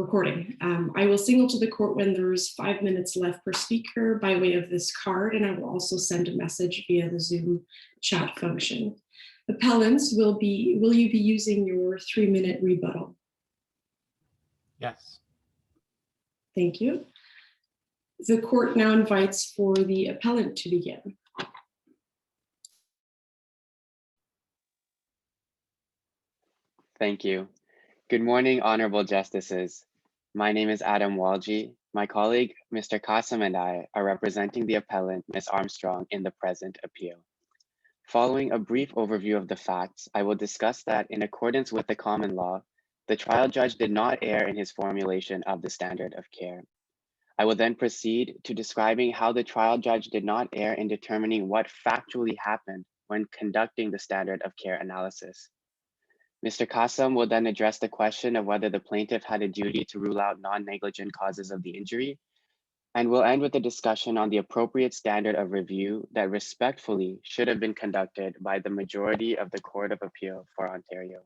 recording. I will signal to the court when there's 5 minutes left per speaker by way of this card, and I will also send a message via the Zoom chat function. Appellants, will you be using your 3-minute rebuttal? Yes. Thank you. The court now invites for the appellant to begin. Thank you. Good morning, honorable justices. My name is Adam Walji. My colleague, Mr. Kassam, and I are representing the appellant, Ms. Armstrong, in the present appeal. Following a brief overview of the facts, I will discuss that in accordance with the common law, the trial judge did not err in his formulation of the standard of care. I will then proceed to describing how the trial judge did not err in determining what factually happened when conducting the standard of care analysis. Mr. Kassam will then address the question of whether the plaintiff had a duty to rule out non-negligent causes of the injury, and we'll end with a discussion on the appropriate standard of review that respectfully should have been conducted by the majority of the Court of Appeal for Ontario.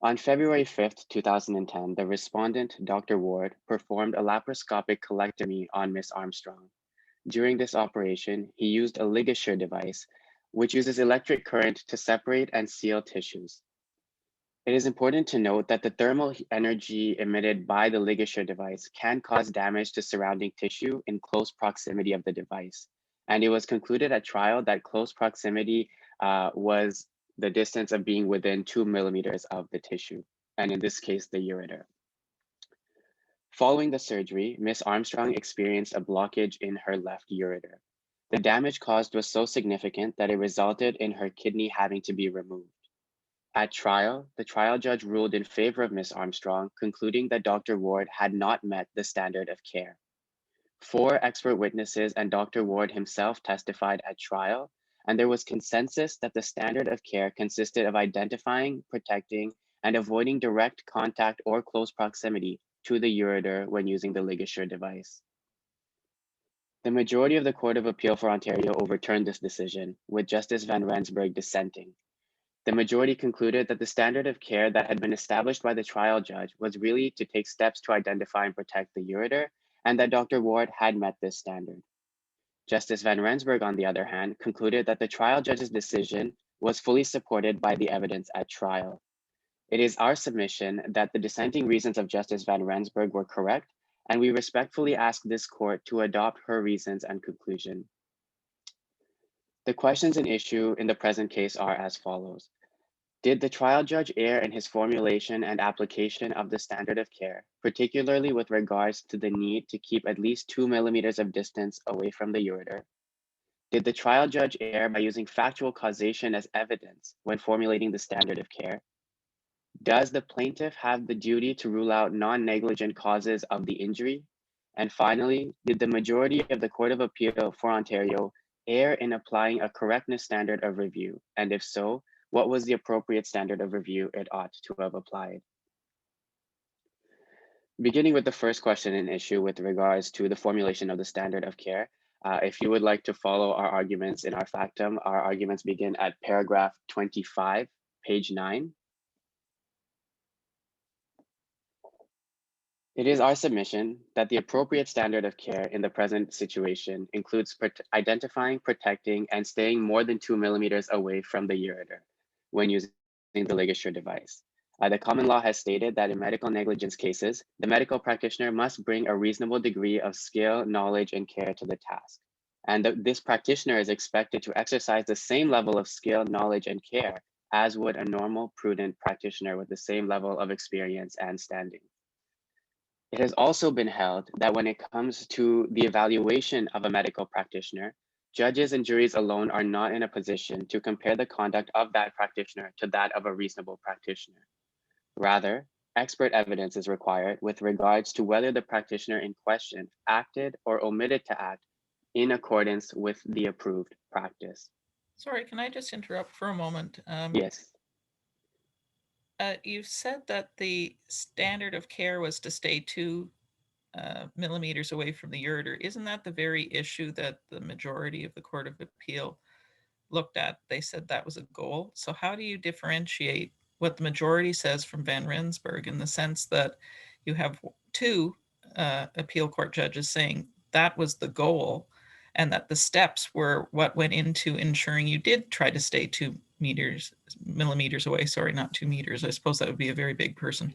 On February 5th, 2010, the respondent, Dr. Ward, performed a laparoscopic colectomy on Ms. Armstrong. During this operation, he used a ligature device which uses electric current to separate and seal tissues. It is important to note that the thermal energy emitted by the ligature device can cause damage to surrounding tissue in close proximity of the device. And it was concluded at trial that close proximity was the distance of being within 2 millimeters of the tissue, and in this case, the ureter. Following the surgery, Ms. Armstrong experienced a blockage in her left ureter. The damage caused was so significant that it resulted in her kidney having to be removed. At trial, the trial judge ruled in favor of Ms. Armstrong, concluding that Dr. Ward had not met the standard of care. 4 expert witnesses and Dr. Ward himself testified at trial, and there was consensus that the standard of care consisted of identifying, protecting, and avoiding direct contact or close proximity to the ureter when using the ligature device. The majority of the Court of Appeal for Ontario overturned this decision, with Justice Van Rensburg dissenting. The majority concluded that the standard of care that had been established by the trial judge was really to take steps to identify and protect the ureter, and that Dr. Ward had met this standard. Justice Van Rensburg, on the other hand, concluded that the trial judge's decision was fully supported by the evidence at trial. It is our submission that the dissenting reasons of Justice Van Rensburg were correct, and we respectfully ask this court to adopt her reasons and conclusion. The questions in issue in the present case are as follows. Did the trial judge err in his formulation and application of the standard of care, particularly with regards to the need to keep at least 2 millimeters of distance away from the ureter? Did the trial judge err by using factual causation as evidence when formulating the standard of care? Does the plaintiff have the duty to rule out non-negligent causes of the injury? And finally, did the majority of the Court of Appeal for Ontario err in applying a correctness standard of review? And if so, what was the appropriate standard of review it ought to have applied? Beginning with the first question in issue with regards to the formulation of the standard of care, if you would like to follow our arguments in our factum, our arguments begin at paragraph 25, page 9. It is our submission that the appropriate standard of care in the present situation includes identifying, protecting, and staying more than 2 millimeters away from the ureter when using the ligature device. The common law has stated that in medical negligence cases, the medical practitioner must bring a reasonable degree of skill, knowledge, and care to the task. And this practitioner is expected to exercise the same level of skill, knowledge, and care as would a normal, prudent practitioner with the same level of experience and standing. It has also been held that when it comes to the evaluation of a medical practitioner, judges and juries alone are not in a position to compare the conduct of that practitioner to that of a reasonable practitioner. Rather, expert evidence is required with regards to whether the practitioner in question acted or omitted to act in accordance with the approved practice. Sorry, can I just interrupt for a moment? Yes. You said that the standard of care was to stay 2 millimeters away from the ureter. Isn't that the very issue that the majority of the Court of Appeal looked at? They said that was a goal. So how do you differentiate what the majority says from Van Rensburg, in the sense that you have two appeal court judges saying that was the goal, and that the steps were what went into ensuring you did try to stay 2 millimeters away. Sorry, not 2 meters. I suppose that would be a very big person.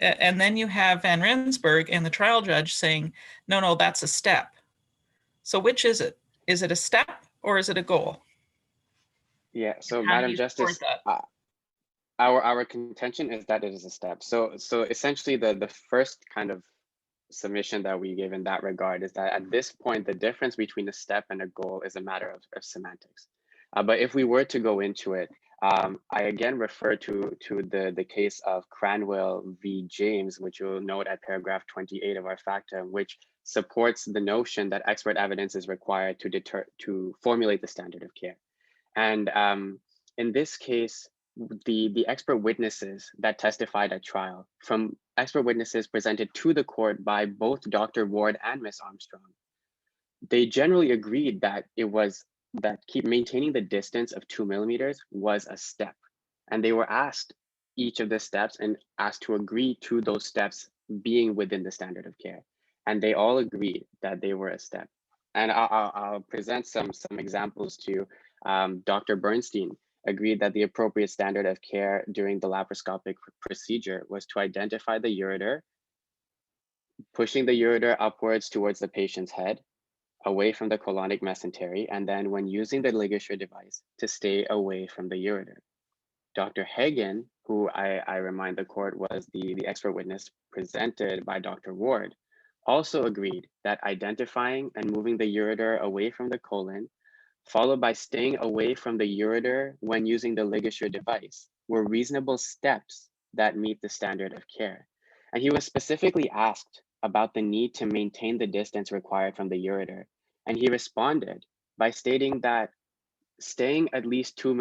And then you have Van Rensburg and the trial judge saying, no, that's a step. So which is it? Is it a step or is it a goal? Yeah, so How do Madam you support Justice, that? our contention is that it is a step. So essentially the first kind of submission that we give in that regard is that at this point, the difference between a step and a goal is a matter of semantics. But if we were to go into it, I again refer to the case of Cranwell v. James, which you'll note at paragraph 28 of our factum, which supports the notion that expert evidence is required to formulate the standard of care. And in this case, the expert witnesses that testified at trial, from expert witnesses presented to the court by both Dr. Ward and Ms. Armstrong, they generally agreed that maintaining the distance of 2 millimeters was a step. And they were asked each of the steps and asked to agree to those steps being within the standard of care. And they all agreed that they were a step. And I'll present some examples to you. Dr. Bernstein agreed that the appropriate standard of care during the laparoscopic procedure was to identify the ureter, pushing the ureter upwards towards the patient's head, away from the colonic mesentery, and then when using the ligature device, to stay away from the ureter. Dr. Hagen, who I remind the court was the expert witness presented by Dr. Ward, also agreed that identifying and moving the ureter away from the colon, followed by staying away from the ureter when using the ligature device, were reasonable steps that meet the standard of care. And he was specifically asked about the need to maintain the distance required from the ureter. And he responded by stating that staying at least 2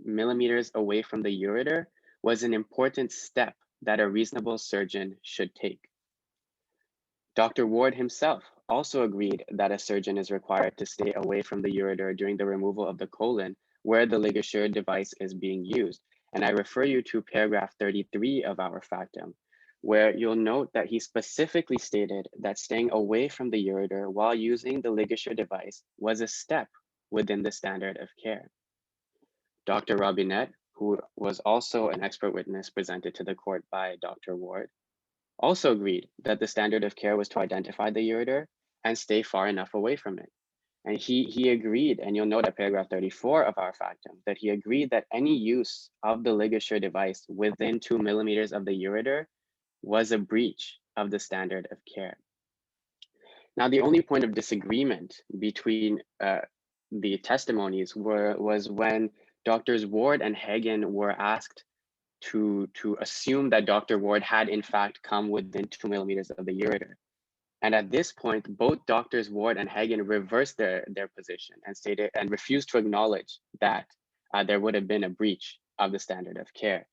millimeters away from the ureter was an important step that a reasonable surgeon should take. Dr. Ward himself also agreed that a surgeon is required to stay away from the ureter during the removal of the colon where the ligature device is being used. And I refer you to paragraph 33 of our factum, where you'll note that he specifically stated that staying away from the ureter while using the ligature device was a step within the standard of care. Dr. Robinette, who was also an expert witness presented to the court by Dr. Ward, also agreed that the standard of care was to identify the ureter and stay far enough away from it. And he agreed, and you'll note at paragraph 34 of our factum, that he agreed that any use of the ligature device within 2 millimeters of the ureter was a breach of the standard of care. Now, the only point of disagreement between the testimonies was when Doctors Ward and Hagen were asked to assume that Dr. Ward had in fact come within 2 millimeters of the ureter. And at this point, both Doctors Ward and Hagen reversed their position and stated and refused to acknowledge that there would have been a breach of the standard of care.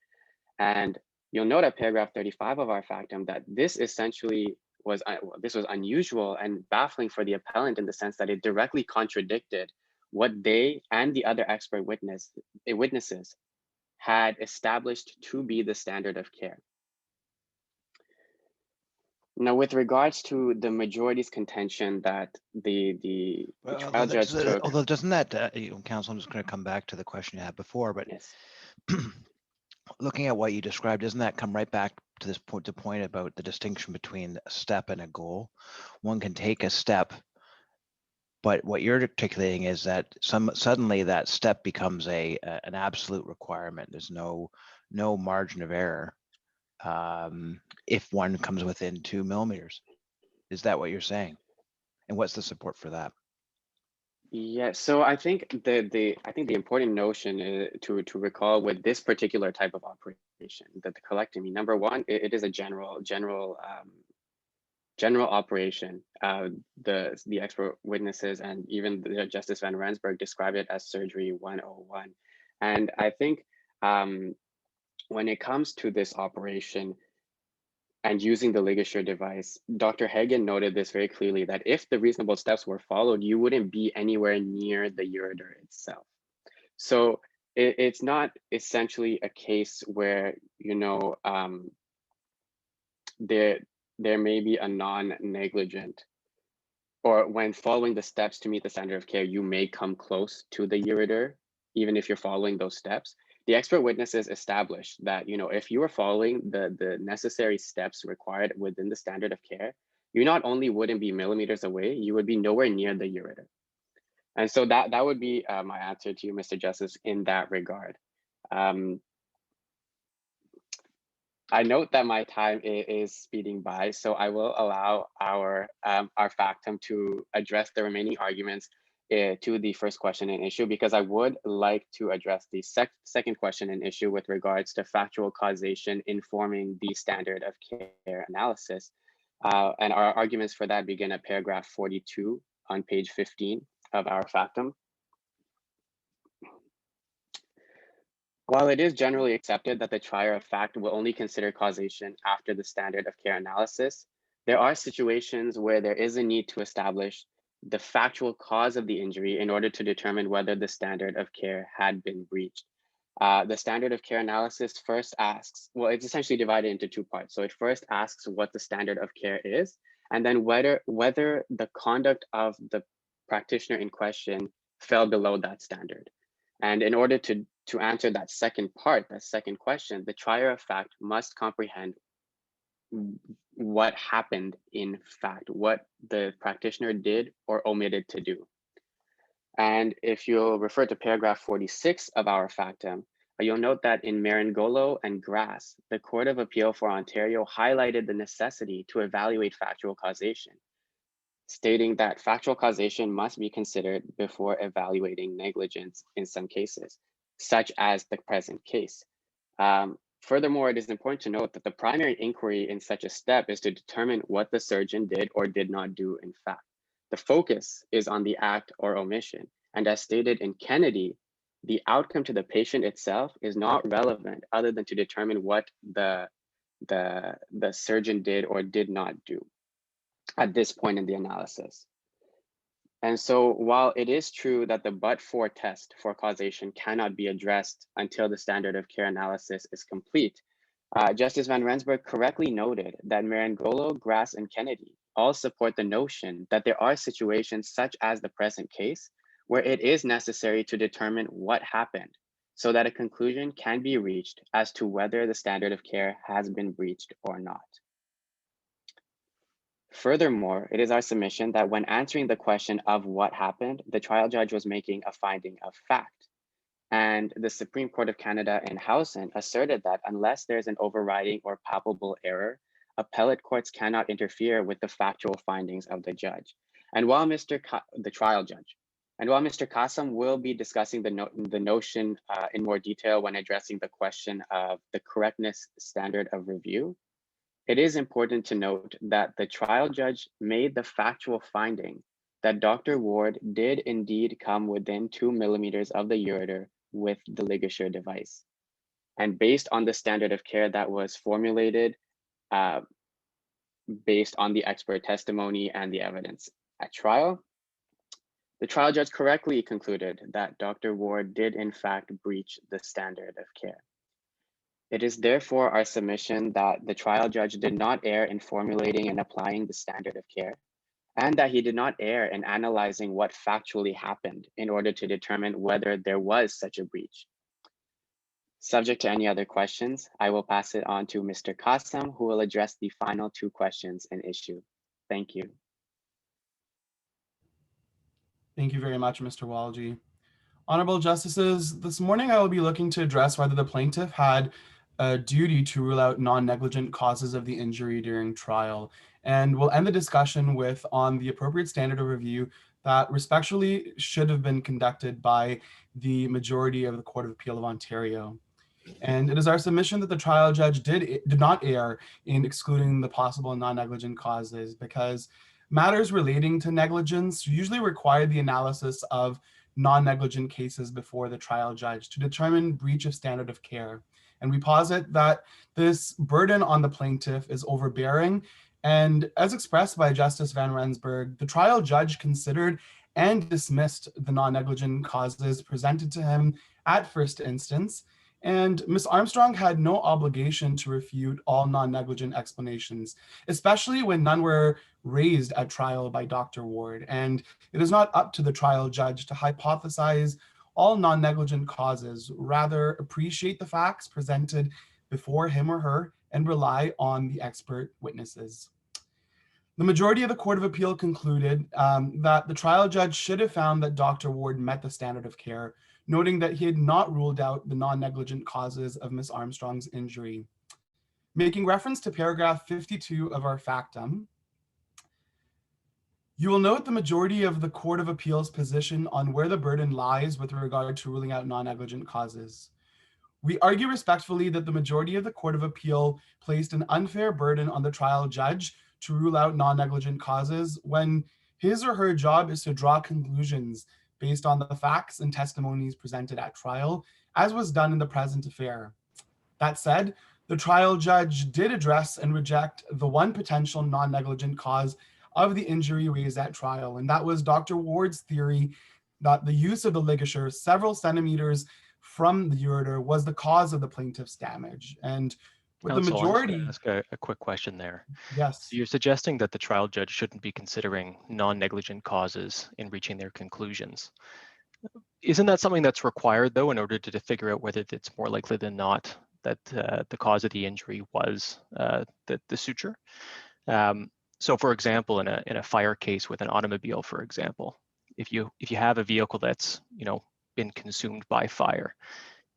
And you'll note at paragraph 35 of our factum that this essentially was unusual and baffling for the appellant in the sense that it directly contradicted what they and the other expert witnesses had established to be the standard of care. Now, with regards to the majority's contention that the trial judge took, although doesn't that, counsel, I'm just going to come back to the question you had before, but yes, looking at what you described, doesn't that come right back to this point about the distinction between a step and a goal? One can take a step, but what you're articulating is that suddenly that step becomes an absolute requirement. There's no margin of error if one comes within 2 millimeters. Is that what you're saying? And what's the support for that? yeah. So I think the important notion to recall with this particular type of operation, that the colectomy, number one, it is a general operation. The expert witnesses and even Justice Van Rensburg described it as surgery 101. And I think when it comes to this operation, and using the ligature device, Dr. Hagen noted this very clearly, that if the reasonable steps were followed, you wouldn't be anywhere near the ureter itself. So it's not essentially a case where, you know, there may be a non-negligent, or when following the steps to meet the standard of care, you may come close to the ureter, even if you're following those steps. The expert witnesses established that, you know, if you are following the necessary steps required within the standard of care, you not only wouldn't be millimeters away, you would be nowhere near the ureter. And so that would be my answer to you, Mr. Justice, in that regard. I note that my time is speeding by, so I will allow our factum to address the remaining arguments to the first question and issue, because I would like to address the second question and issue with regards to factual causation informing the standard of care analysis. And our arguments for that begin at paragraph 42 on page 15 of our factum. While it is generally accepted that the trier of fact will only consider causation after the standard of care analysis, there are situations where there is a need to establish the factual cause of the injury in order to determine whether the standard of care had been breached. The standard of care analysis first asks, well, it's essentially divided into two parts. So it first asks what the standard of care is, and then whether the conduct of the practitioner in question fell below that standard. And in order to answer that second part, that second question, the trier of fact must comprehend what happened in fact, what the practitioner did or omitted to do. And if you'll refer to paragraph 46 of our factum, you'll note that in Marangolo and Grass, the Court of Appeal for Ontario highlighted the necessity to evaluate factual causation, stating that factual causation must be considered before evaluating negligence in some cases, such as the present case. Furthermore, it is important to note that the primary inquiry in such a step is to determine what the surgeon did or did not do in fact. The focus is on the act or omission. And as stated in Kennedy, the outcome to the patient itself is not relevant other than to determine what the surgeon did or did not do at this point in the analysis. And so while it is true that the but-for test for causation cannot be addressed until the standard of care analysis is complete, Justice Van Rensburg correctly noted that Marangolo, Grass, and Kennedy all support the notion that there are situations such as the present case where it is necessary to determine what happened so that a conclusion can be reached as to whether the standard of care has been breached or not. Furthermore, it is our submission that when answering the question of what happened, the trial judge was making a finding of fact. And the Supreme Court of Canada in Howson asserted that unless there's an overriding or palpable error, appellate courts cannot interfere with the factual findings of the judge. And while the trial judge, and while Mr. Kassam will be discussing the notion in more detail when addressing the question of the correctness standard of review, it is important to note that the trial judge made the factual finding that Dr. Ward did indeed come within 2 millimeters of the ureter with the ligature device. And based on the standard of care that was formulated, based on the expert testimony and the evidence at trial, the trial judge correctly concluded that Dr. Ward did in fact breach the standard of care. It is therefore our submission that the trial judge did not err in formulating and applying the standard of care, and that he did not err in analyzing what factually happened in order to determine whether there was such a breach. Subject to any other questions, I will pass it on to Mr. Kassam, who will address the final 2 questions and issue. Thank you. Thank you very much, Mr. Walji. Honorable Justices, this morning I will be looking to address whether the plaintiff had a duty to rule out non-negligent causes of the injury during trial. And we'll end the discussion with on the appropriate standard of review that respectfully should have been conducted by the majority of the Court of Appeal of Ontario. And it is our submission that the trial judge did not err in excluding the possible non-negligent causes, because matters relating to negligence usually require the analysis of non-negligent cases before the trial judge to determine breach of standard of care. And we posit that this burden on the plaintiff is overbearing. And as expressed by Justice Van Rensburg, the trial judge considered and dismissed the non-negligent causes presented to him at first instance. And Ms. Armstrong had no obligation to refute all non-negligent explanations, especially when none were raised at trial by Dr. Ward. And it is not up to the trial judge to hypothesize all non-negligent causes, rather appreciate the facts presented before him or her and rely on the expert witnesses. The majority of the Court of Appeal concluded that the trial judge should have found that Dr. Ward met the standard of care, noting that he had not ruled out the non-negligent causes of Ms. Armstrong's injury. Making reference to paragraph 52 of our factum, you will note the majority of the Court of Appeal's position on where the burden lies with regard to ruling out non-negligent causes. We argue respectfully that the majority of the Court of Appeal placed an unfair burden on the trial judge to rule out non-negligent causes when his or her job is to draw conclusions based on the facts and testimonies presented at trial, as was done in the present affair. That said, the trial judge did address and reject the one potential non-negligent cause of the injury raised at trial, and that was Dr. Ward's theory that the use of the ligature several centimeters from the ureter was the cause of the plaintiff's damage. And with Counsel, the majority— I'm just gonna ask a quick question there. Yes. So you're suggesting that the trial judge shouldn't be considering non-negligent causes in reaching their conclusions. Isn't that something that's required, though, in order to figure out whether it's more likely than not that the cause of the injury was the suture? So, for example, in a fire case with an automobile, for example, if you have a vehicle that's been consumed by fire,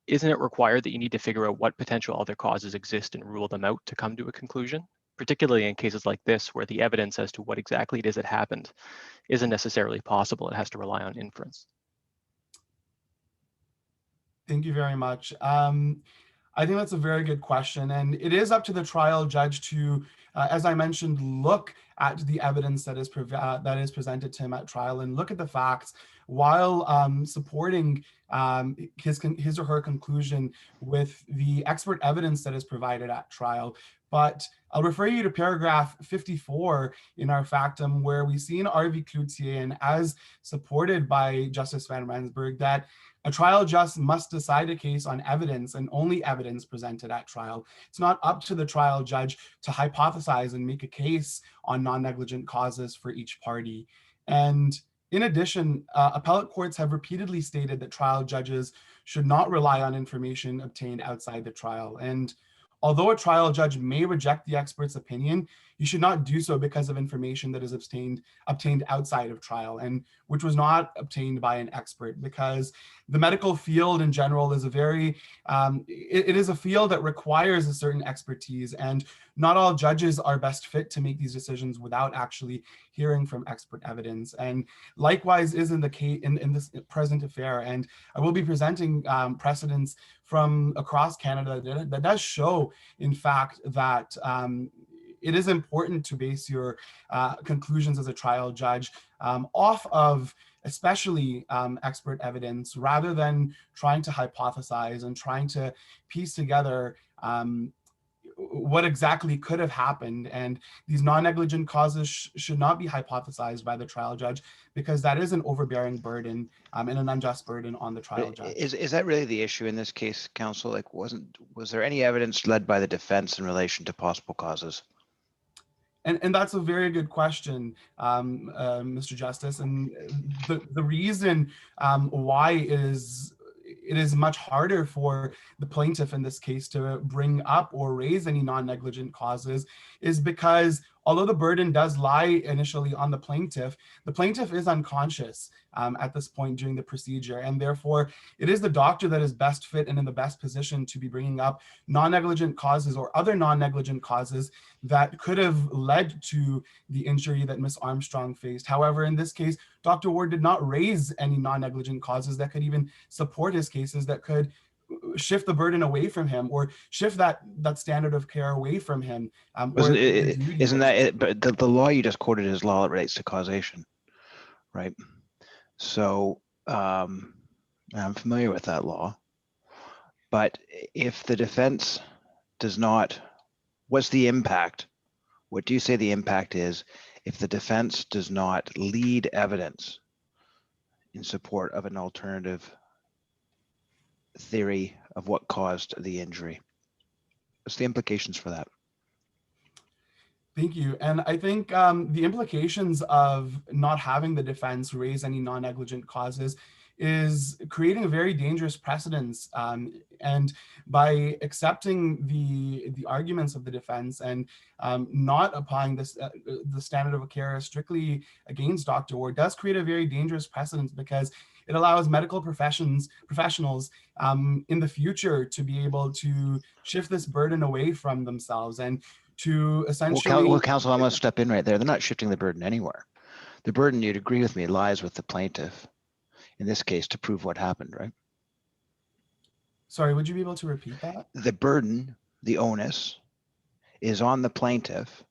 isn't it required that you need to figure out what potential other causes exist and rule them out to come to a conclusion? Particularly in cases like this, where the evidence as to what exactly it is that happened isn't necessarily possible. It has to rely on inference. Thank you very much. I think that's a very good question. And it is up to the trial judge to, as I mentioned, look at the evidence that is presented to him at trial and look at the facts while supporting his or her conclusion with the expert evidence that is provided at trial. But I'll refer you to paragraph 54 in our factum, where we see in R.V. Cloutier, and as supported by Justice Van Rensburg, that a trial judge must decide a case on evidence and only evidence presented at trial. It's not up to the trial judge to hypothesize and make a case on non-negligent causes for each party. And in addition, appellate courts have repeatedly stated that trial judges should not rely on information obtained outside the trial. And although a trial judge may reject the expert's opinion, you should not do so because of information that is obtained outside of trial, and which was not obtained by an expert, because the medical field in general is it is a field that requires a certain expertise, and not all judges are best fit to make these decisions without actually hearing from expert evidence. And likewise is in the case in this present affair. And I will be presenting precedents from across Canada that does show, in fact, that it is important to base your conclusions as a trial judge off of especially expert evidence, rather than trying to hypothesize and trying to piece together what exactly could have happened. And these non-negligent causes should not be hypothesized by the trial judge, because that is an overbearing burden and an unjust burden on the trial judge. Is that really the issue in this case, counsel? Like, was there any evidence led by the defense in relation to possible causes? And that's a very good question, Mr. Justice. And the reason why it is much harder for the plaintiff in this case to bring up or raise any non-negligent causes is because although the burden does lie initially on the plaintiff is unconscious at this point during the procedure. And therefore, it is the doctor that is best fit and in the best position to be bringing up non-negligent causes or other non-negligent causes that could have led to the injury that Ms. Armstrong faced. However, in this case, Dr. Ward did not raise any non-negligent causes that could even support his cases, that could shift the burden away from him or shift that standard of care away from him. Isn't that it? But the law you just quoted is law that relates to causation, right? So I'm familiar with that law. But if the defense does not, what's the impact? What do you say the impact is if the defense does not lead evidence in support of an alternative theory of what caused the injury? What's the implications for that? Thank you. And I think the implications of not having the defense raise any non-negligent causes is creating a very dangerous precedence. And by accepting the arguments of the defense and not applying this the standard of care strictly against Dr. Ward does create a very dangerous precedence, because it allows medical professionals in the future to be able to shift this burden away from themselves and to essentially— Well, counsel, I'm going to step in right there. They're not shifting the burden anywhere. The burden, you'd agree with me, lies with the plaintiff, in this case, to prove what happened, right? Sorry, would you be able to repeat that? The burden, the onus, is on the plaintiff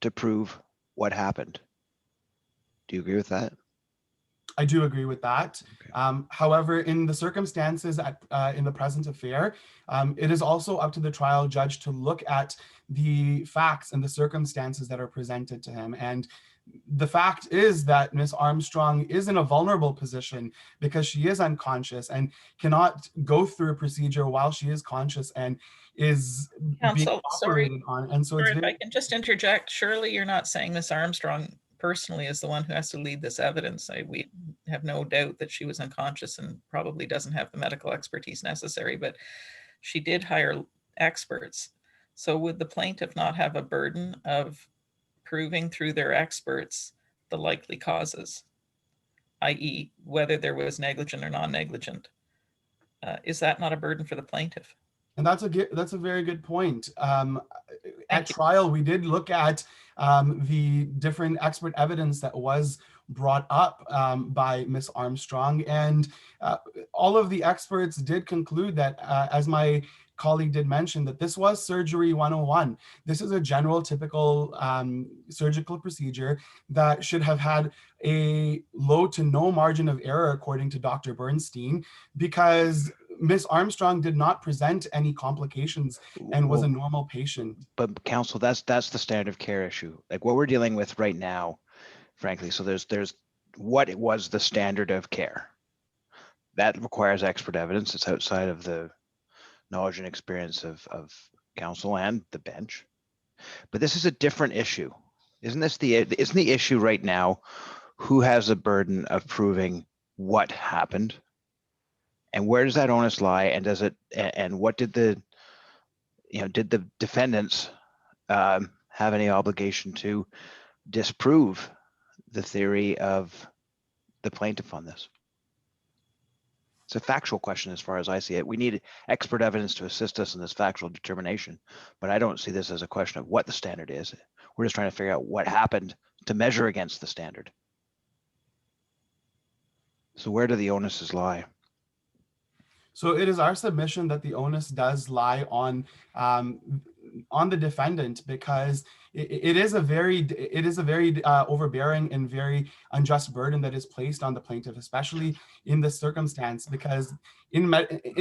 to prove what happened. Do you agree with that? I do agree with that. Okay. However, in the circumstances in the present affair, it is also up to the trial judge to look at the facts and the circumstances that are presented to him. And the fact is that Miss Armstrong is in a vulnerable position because she is unconscious and cannot go through a procedure while she is conscious and is being Counsel, operated on. And so it's if very— I can just interject, surely you're not saying Miss Armstrong personally is the one who has to lead this evidence. We have no doubt that she was unconscious and probably doesn't have the medical expertise necessary, but she did hire experts. So would the plaintiff not have a burden of proving through their experts the likely causes, i.e. whether there was negligent or non-negligent? Is that not a burden for the plaintiff? And that's a very good point. At trial, we did look at the different expert evidence that was brought up by Miss Armstrong, and all of the experts did conclude that, as my colleague did mention, that this was surgery 101. This is a general, typical surgical procedure that should have had a low to no margin of error, according to Dr. Bernstein, because Miss Armstrong did not present any complications and was a normal patient. But counsel, that's the standard of care issue. Like what we're dealing with right now, frankly. So there's what it was the standard of care. That requires expert evidence. It's outside of the knowledge and experience of counsel and the bench. But this is a different issue. Isn't the issue right now who has the burden of proving what happened? And where does that onus lie? And does it, and what did did the defendants have any obligation to disprove the theory of the plaintiff on this? It's a factual question as far as I see it. We need expert evidence to assist us in this factual determination, but I don't see this as a question of what the standard is. We're just trying to figure out what happened to measure against the standard. So where do the onuses lie? So it is our submission that the onus does lie on the defendant, because it is a very overbearing and very unjust burden that is placed on the plaintiff, especially in this circumstance, because in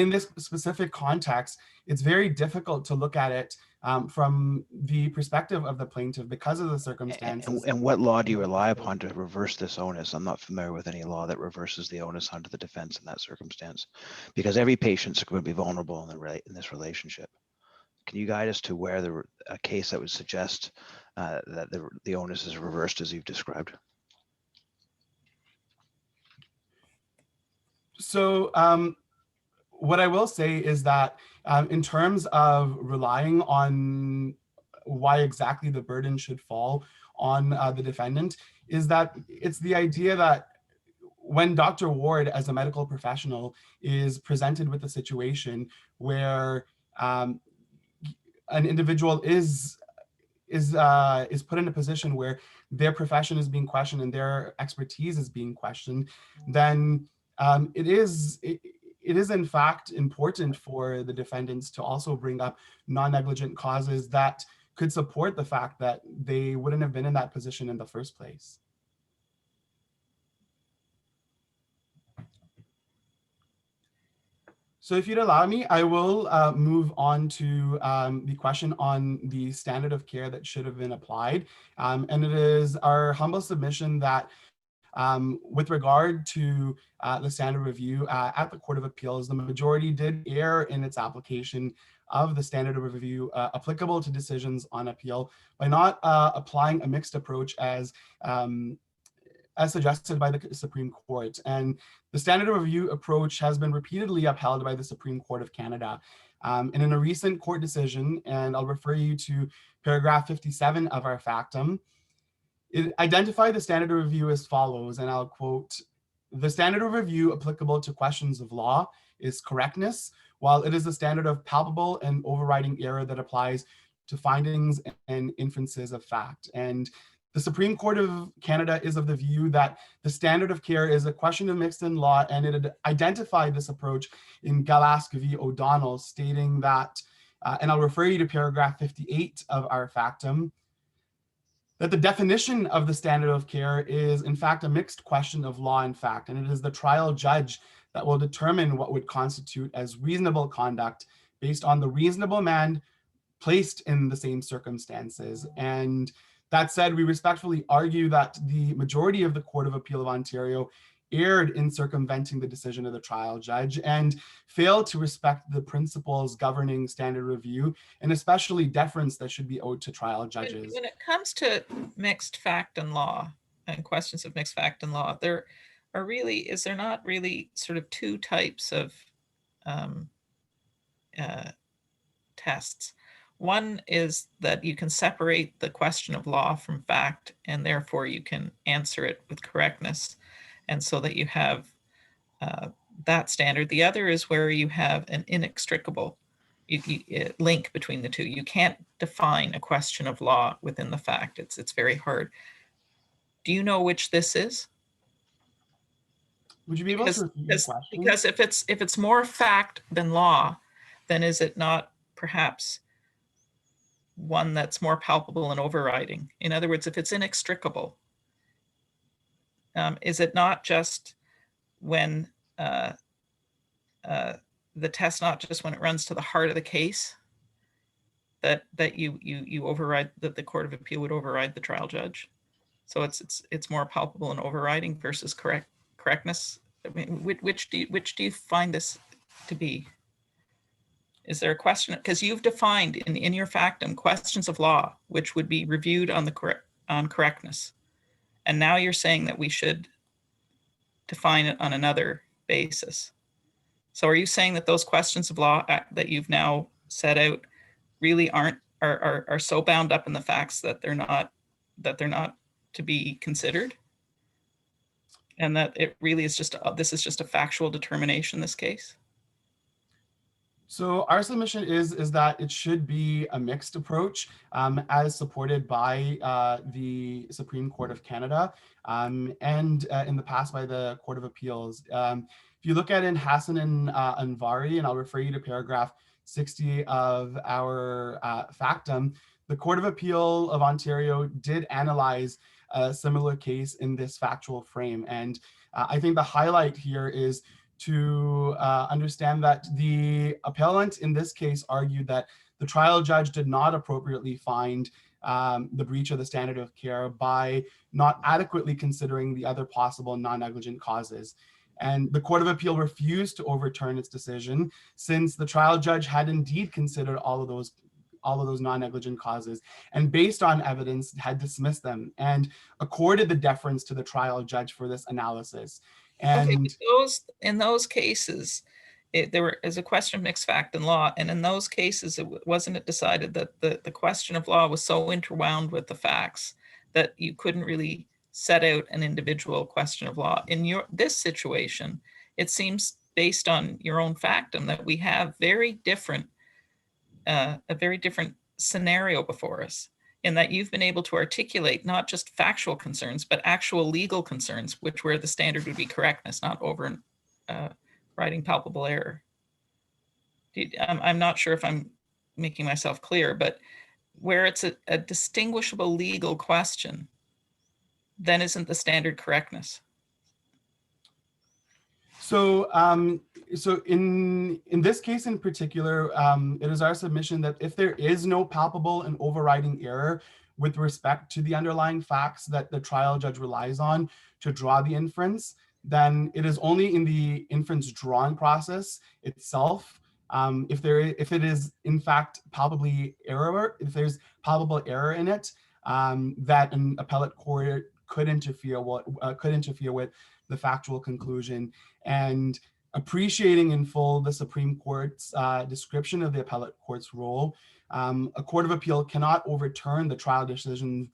this specific context, it's very difficult to look at it from the perspective of the plaintiff because of the circumstances. And what law do you rely upon to reverse this onus? I'm not familiar with any law that reverses the onus onto the defense in that circumstance, because every patient's going to be vulnerable in this relationship. Can you guide us to where a case that would suggest that the onus is reversed as you've described? So what I will say is that in terms of relying on why exactly the burden should fall on the defendant, is that it's the idea that when Dr. Ward, as a medical professional, is presented with a situation where an individual is put in a position where their profession is being questioned and their expertise is being questioned, then it is in fact important for the defendants to also bring up non-negligent causes that could support the fact that they wouldn't have been in that position in the first place. So if you'd allow me, I will move on to the question on the standard of care that should have been applied. And it is our humble submission that with regard to the standard review at the Court of Appeals, the majority did err in its application of the standard of review applicable to decisions on appeal by not applying a mixed approach as suggested by the Supreme Court. And the standard of review approach has been repeatedly upheld by the Supreme Court of Canada. And in a recent court decision, and I'll refer you to paragraph 57 of our factum, it identified the standard of review as follows, and I'll quote, "The standard of review applicable to questions of law is correctness, while it is a standard of palpable and overriding error that applies to findings and inferences of fact." And the Supreme Court of Canada is of the view that the standard of care is a question of mixed in law, and it identified this approach in Galask v. O'Donnell, stating that, and I'll refer you to paragraph 58 of our factum, that the definition of the standard of care is in fact a mixed question of law and fact, and it is the trial judge that will determine what would constitute as reasonable conduct based on the reasonable man placed in the same circumstances. And that said, we respectfully argue that the majority of the Court of Appeal of Ontario erred in circumventing the decision of the trial judge and failed to respect the principles governing standard review, and especially deference that should be owed to trial judges. When it comes to mixed fact and law and questions of mixed fact and law, is there not really sort of two types of tests? One is that you can separate the question of law from fact, and therefore you can answer it with correctness, and so that you have that standard. The other is where you have an inextricable link between the two. You can't define a question of law within the fact. It's very hard. Do you know which this is? Would you be able to repeat the question? Because if it's more fact than law, then is it not perhaps one that's more palpable and overriding? In other words, if it's inextricable, is it not just when the test, not just when it runs to the heart of the case, that you override, that the Court of Appeal would override the trial judge? So it's more palpable and overriding versus correctness. I mean, which do you find this to be? Is there a question, because you've defined in your factum questions of law which would be reviewed on correctness, and now you're saying that we should define it on another basis. So are you saying that those questions of law that you've now set out really are so bound up in the facts that they're not to be considered, and that it really is this is just a factual determination in this case? So our submission is that it should be a mixed approach, as supported by the Supreme Court of Canada and in the past by the Court of Appeals. If you look at in Hassan and Anvari, and I'll refer you to paragraph 60 of our factum, the Court of Appeal of Ontario did analyze a similar case in this factual frame. And I think the highlight here is to understand that the appellant in this case argued that the trial judge did not appropriately find the breach of the standard of care by not adequately considering the other possible non-negligent causes. And the Court of Appeal refused to overturn its decision, since the trial judge had indeed considered all of those non-negligent causes, and based on evidence had dismissed them and accorded the deference to the trial judge for this analysis. And okay, in those cases, there is a question of mixed fact and law, and in those cases, wasn't it decided that the question of law was so interwound with the facts that you couldn't really set out an individual question of law? In this situation, it seems, based on your own factum, that we have a very different scenario before us, in that you've been able to articulate not just factual concerns, but actual legal concerns, where the standard would be correctness, not overriding palpable error. I'm not sure if I'm making myself clear, but where it's a distinguishable legal question, then isn't the standard correctness? So in this case in particular, it is our submission that if there is no palpable and overriding error with respect to the underlying facts that the trial judge relies on to draw the inference, then it is only in the inference drawing process itself, if it is in fact if there's palpable error in it, that an appellate court could interfere with the factual conclusion. And appreciating in full the Supreme Court's description of the appellate court's role, a court of appeal cannot overturn the trial decision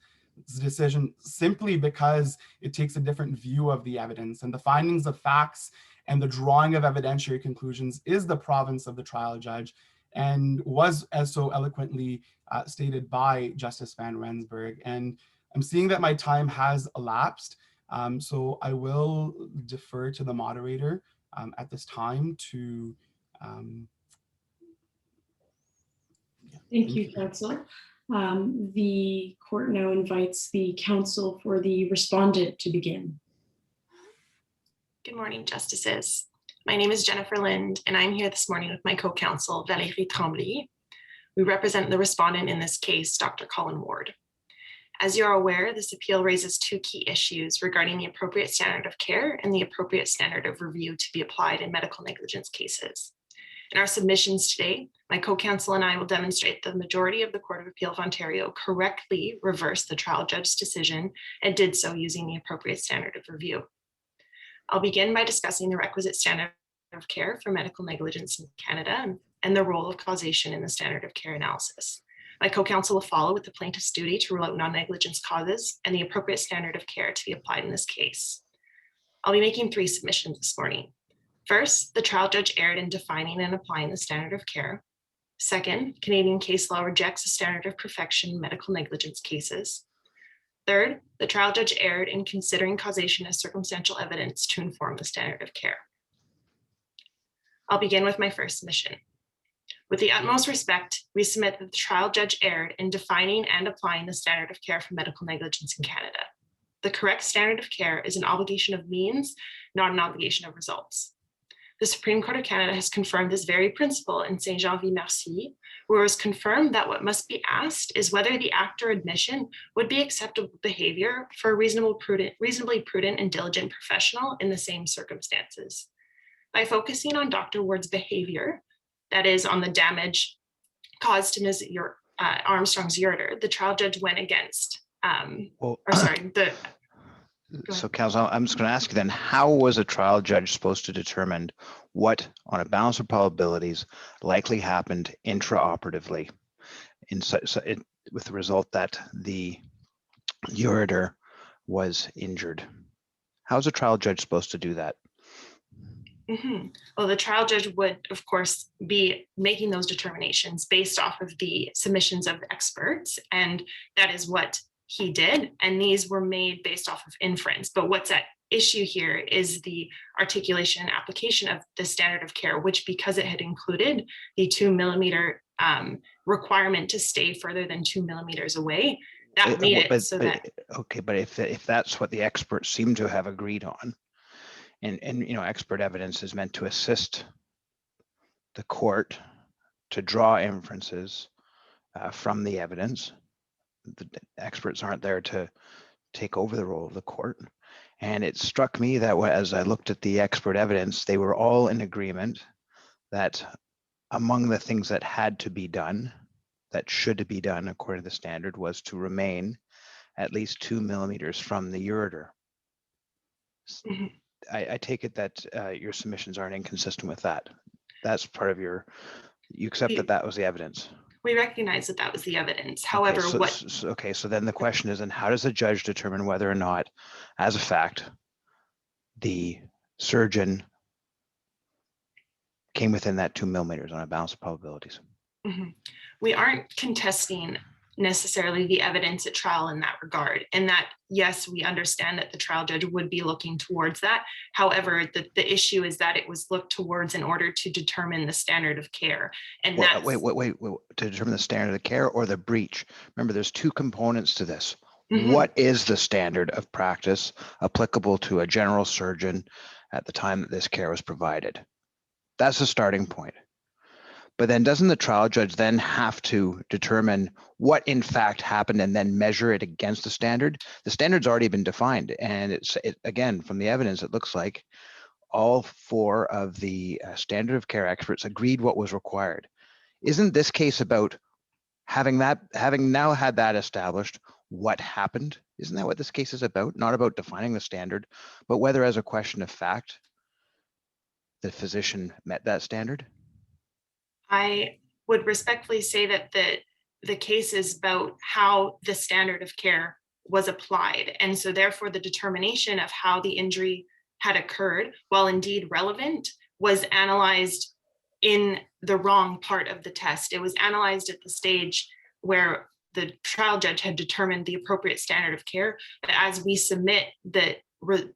simply because it takes a different view of the evidence, and the findings of facts and the drawing of evidentiary conclusions is the province of the trial judge, and was as so eloquently stated by Justice Van Rensburg. And I'm seeing that my time has elapsed, so I will defer to the moderator at this time to Thank you, counsel. The court now invites the counsel for the respondent to begin. Good morning, justices. My name is Jennifer Linde, and I'm here this morning with my co-counsel, Valérie Tremblay. We represent the respondent in this case, Dr. Colin Ward. As you're aware, this appeal raises two key issues regarding the appropriate standard of care and the appropriate standard of review to be applied in medical negligence cases. In our submissions today, my co-counsel and I will demonstrate the majority of the Court of Appeal of Ontario correctly reversed the trial judge's decision and did so using the appropriate standard of review. I'll begin by discussing the requisite standard of care for medical negligence in Canada and the role of causation in the standard of care analysis. My co-counsel will follow with the plaintiff's duty to rule out non-negligence causes and the appropriate standard of care to be applied in this case. I'll be making three submissions this morning. First, the trial judge erred in defining and applying the standard of care. Second, Canadian case law rejects the standard of perfection in medical negligence cases. Third, the trial judge erred in considering causation as circumstantial evidence to inform the standard of care. I'll begin with my first submission. With the utmost respect, we submit that the trial judge erred in defining and applying the standard of care for medical negligence in Canada. The correct standard of care is an obligation of means, not an obligation of results. The Supreme Court of Canada has confirmed this very principle in Saint Jean v. Mercier, where it was confirmed that what must be asked is whether the act or admission would be acceptable behavior for a reasonably prudent and diligent professional in the same circumstances. By focusing on Dr. Ward's behavior, that is on the damage caused to Ms. Armstrong's ureter, the trial judge went against, So, counsel, I'm just going to ask you then, how was a trial judge supposed to determine what, on a balance of probabilities, likely happened intraoperatively with the result that the ureter was injured? How is a trial judge supposed to do that? Well, the trial judge would, of course, be making those determinations based off of the submissions of the experts, and that is what he did, and these were made based off of inference. But what's at issue here is the articulation and application of the standard of care, which, because it had included the 2 millimeter requirement to stay further than 2 millimeters away, that made it so that. Okay, but if that's what the experts seem to have agreed on, and expert evidence is meant to assist the court to draw inferences from the evidence. The experts aren't there to take over the role of the court. And it struck me that as I looked at the expert evidence, they were all in agreement that among the things that had to be done, that should be done according to the standard, was to remain at least 2 millimeters from the ureter. I take it that your submissions aren't inconsistent with that. That's part of you accept that was the evidence. We recognize that was the evidence. However, so then the question is, then how does the judge determine whether or not, as a fact, the surgeon came within that 2 millimeters on a balance of probabilities? We aren't contesting necessarily the evidence at trial in that regard, and that, yes, we understand that the trial judge would be looking towards that. However, the issue is that it was looked towards in order to determine the standard of care. And wait, to determine the standard of care or the breach? Remember, there's two components to this. What is the standard of practice applicable to a general surgeon at the time that this care was provided. That's the starting point. But then doesn't the trial judge then have to determine what in fact happened and then measure it against the standard? The standard's already been defined, and again, from the evidence, it looks like all 4 of the standard of care experts agreed what was required. Isn't this case about having now had that established, what happened? Isn't that what this case is about? Not about defining the standard, but whether as a question of fact, the physician met that standard? I would respectfully say that the case is about how the standard of care was applied. And so therefore the determination of how the injury had occurred, while indeed relevant, was analyzed in the wrong part of the test. It was analyzed at the stage where the trial judge had determined the appropriate standard of care. But as we submit that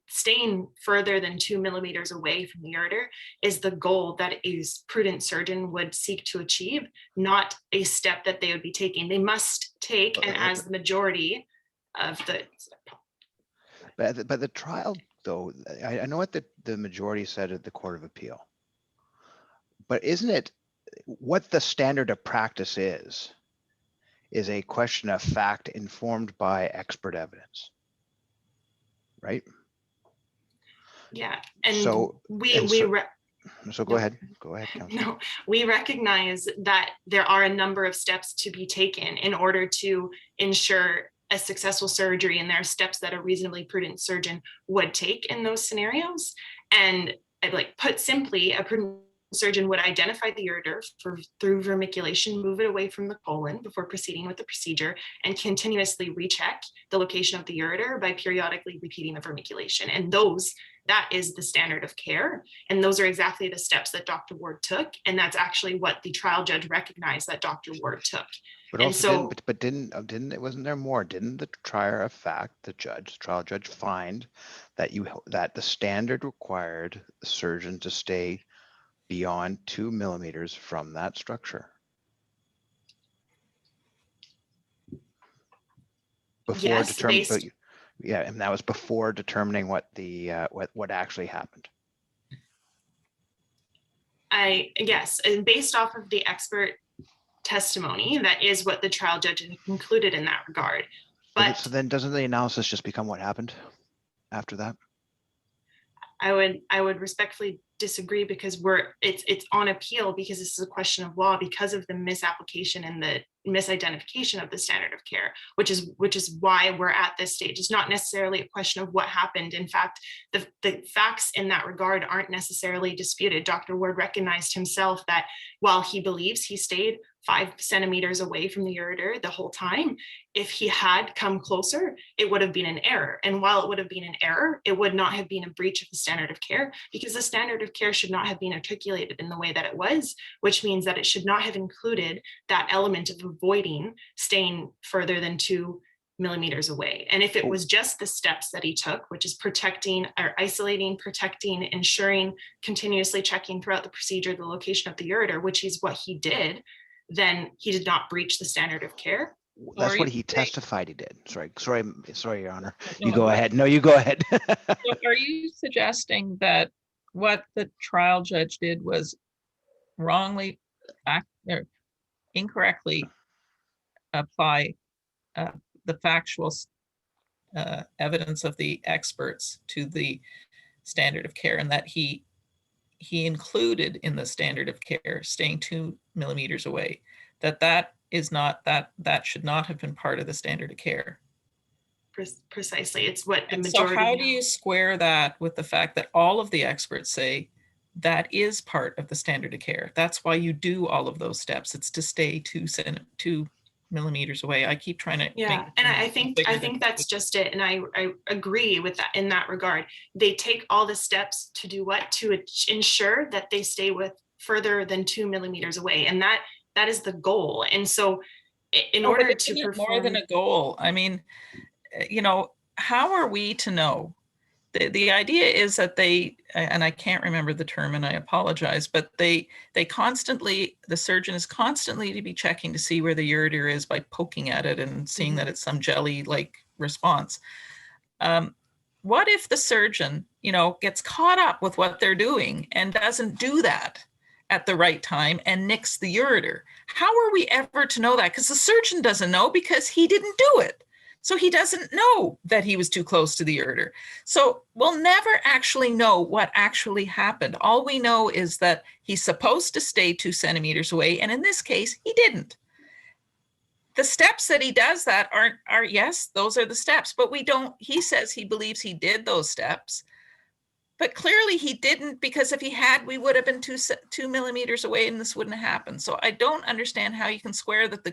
staying further than 2 millimeters away from the ureter is the goal that a prudent surgeon would seek to achieve, not a step that they would be taking. They must take, and as the majority of the... But the trial, though, I know what the majority said at the Court of Appeal, but isn't it what the standard of practice is a question of fact informed by expert evidence, right? Yeah, and so go ahead, Councillor. No, we recognize that there are a number of steps to be taken in order to ensure a successful surgery, and there are steps that a reasonably prudent surgeon would take in those scenarios. And like put simply, a prudent surgeon would identify the ureter through vermiculation, move it away from the colon before proceeding with the procedure, and continuously recheck the location of the ureter by periodically repeating the vermiculation. And that is the standard of care. And those are exactly the steps that Dr. Ward took. And that's actually what the trial judge recognized that Dr. Ward took. But also, wasn't there more? Didn't the trier of fact, the trial judge, find that the standard required the surgeon to stay beyond 2 millimeters from that structure? Yes, yeah, and that was before determining what actually happened. Yes, and based off of the expert testimony, that is what the trial judge concluded in that regard. But so then doesn't the analysis just become what happened after that? I would respectfully disagree, because it's on appeal, because this is a question of law because of the misapplication and the misidentification of the standard of care, which is why we're at this stage. It's not necessarily a question of what happened. In fact, the facts in that regard aren't necessarily disputed. Dr. Ward recognized himself that while he believes he stayed 5 centimeters away from the ureter the whole time, if he had come closer, it would have been an error. And while it would have been an error, it would not have been a breach of the standard of care, because the standard of care should not have been articulated in the way that it was, which means that it should not have included that element of avoiding staying further than 2 millimeters away. And if it was just the steps that he took, which is protecting or isolating, protecting, ensuring, continuously checking throughout the procedure the location of the ureter, which is what he did, then he did not breach the standard of care. That's what he testified he did. Sorry, Your Honor. You go ahead. No, you go ahead. So are you suggesting that what the trial judge did was incorrectly apply the factual evidence of the experts to the standard of care, and that he included in the standard of care staying 2 millimeters away, that should not have been part of the standard of care? Precisely. It's what the majority. So how do you square that with the fact that all of the experts say that is part of the standard of care? That's why you do all of those steps. It's to stay 2 millimeters away. I keep trying to. Yeah, and I think that's just it. And I agree with that in that regard. They take all the steps to do what? To ensure that they stay further than 2 millimeters away. And that is the goal. And so in order to perform more than a goal, I mean, how are we to know? The idea is that they, and I can't remember the term and I apologize, but they constantly, the surgeon is constantly to be checking to see where the ureter is by poking at it and seeing that it's some jelly-like response. what if the surgeon, gets caught up with what they're doing and doesn't do that at the right time and nicks the ureter? How are we ever to know that? Because the surgeon doesn't know, because he didn't do it. So he doesn't know that he was too close to the ureter. So we'll never actually know what actually happened. All we know is that he's supposed to stay 2 centimeters away. And in this case, he didn't. The steps that he does that are yes, those are the steps, but he says he believes he did those steps, but clearly he didn't, because if he had, we would have been 2 millimeters away and this wouldn't have happened. So I don't understand how you can swear that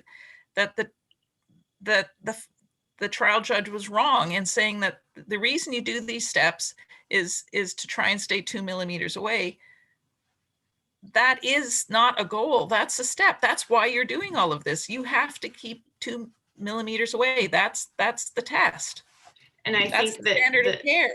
the trial judge was wrong in saying that the reason you do these steps is to try and stay 2 millimeters away. That is not a goal. That's a step. That's why you're doing all of this. You have to keep 2 millimeters away. That's the test. And I That's think the that standard of care.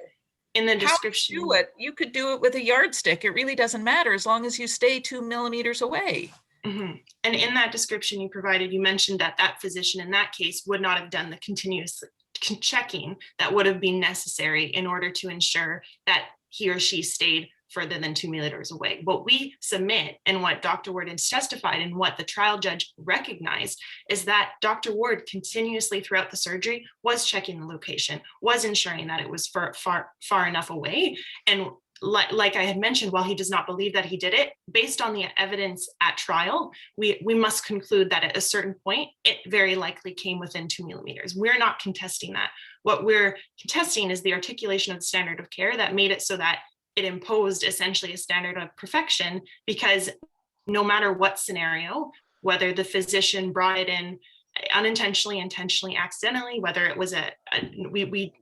in the How description, you do it, you could do it with a yardstick. It really doesn't matter as long as you stay 2 millimeters away. and in that description you provided, you mentioned that that physician in that case would not have done the continuous checking that would have been necessary in order to ensure that he or she stayed further than 2 millimeters away. What we submit and what Dr. Ward has testified and what the trial judge recognized is that Dr. Ward continuously throughout the surgery was checking the location, was ensuring that it was far enough away. And like I had mentioned, while he does not believe that he did it, based on the evidence at trial, we must conclude that at a certain point, it very likely came within 2 millimeters. We're not contesting that. What we're contesting is the articulation of the standard of care that made it so that it imposed essentially a standard of perfection, because no matter what scenario, whether the physician brought it in unintentionally, intentionally, accidentally, whether it was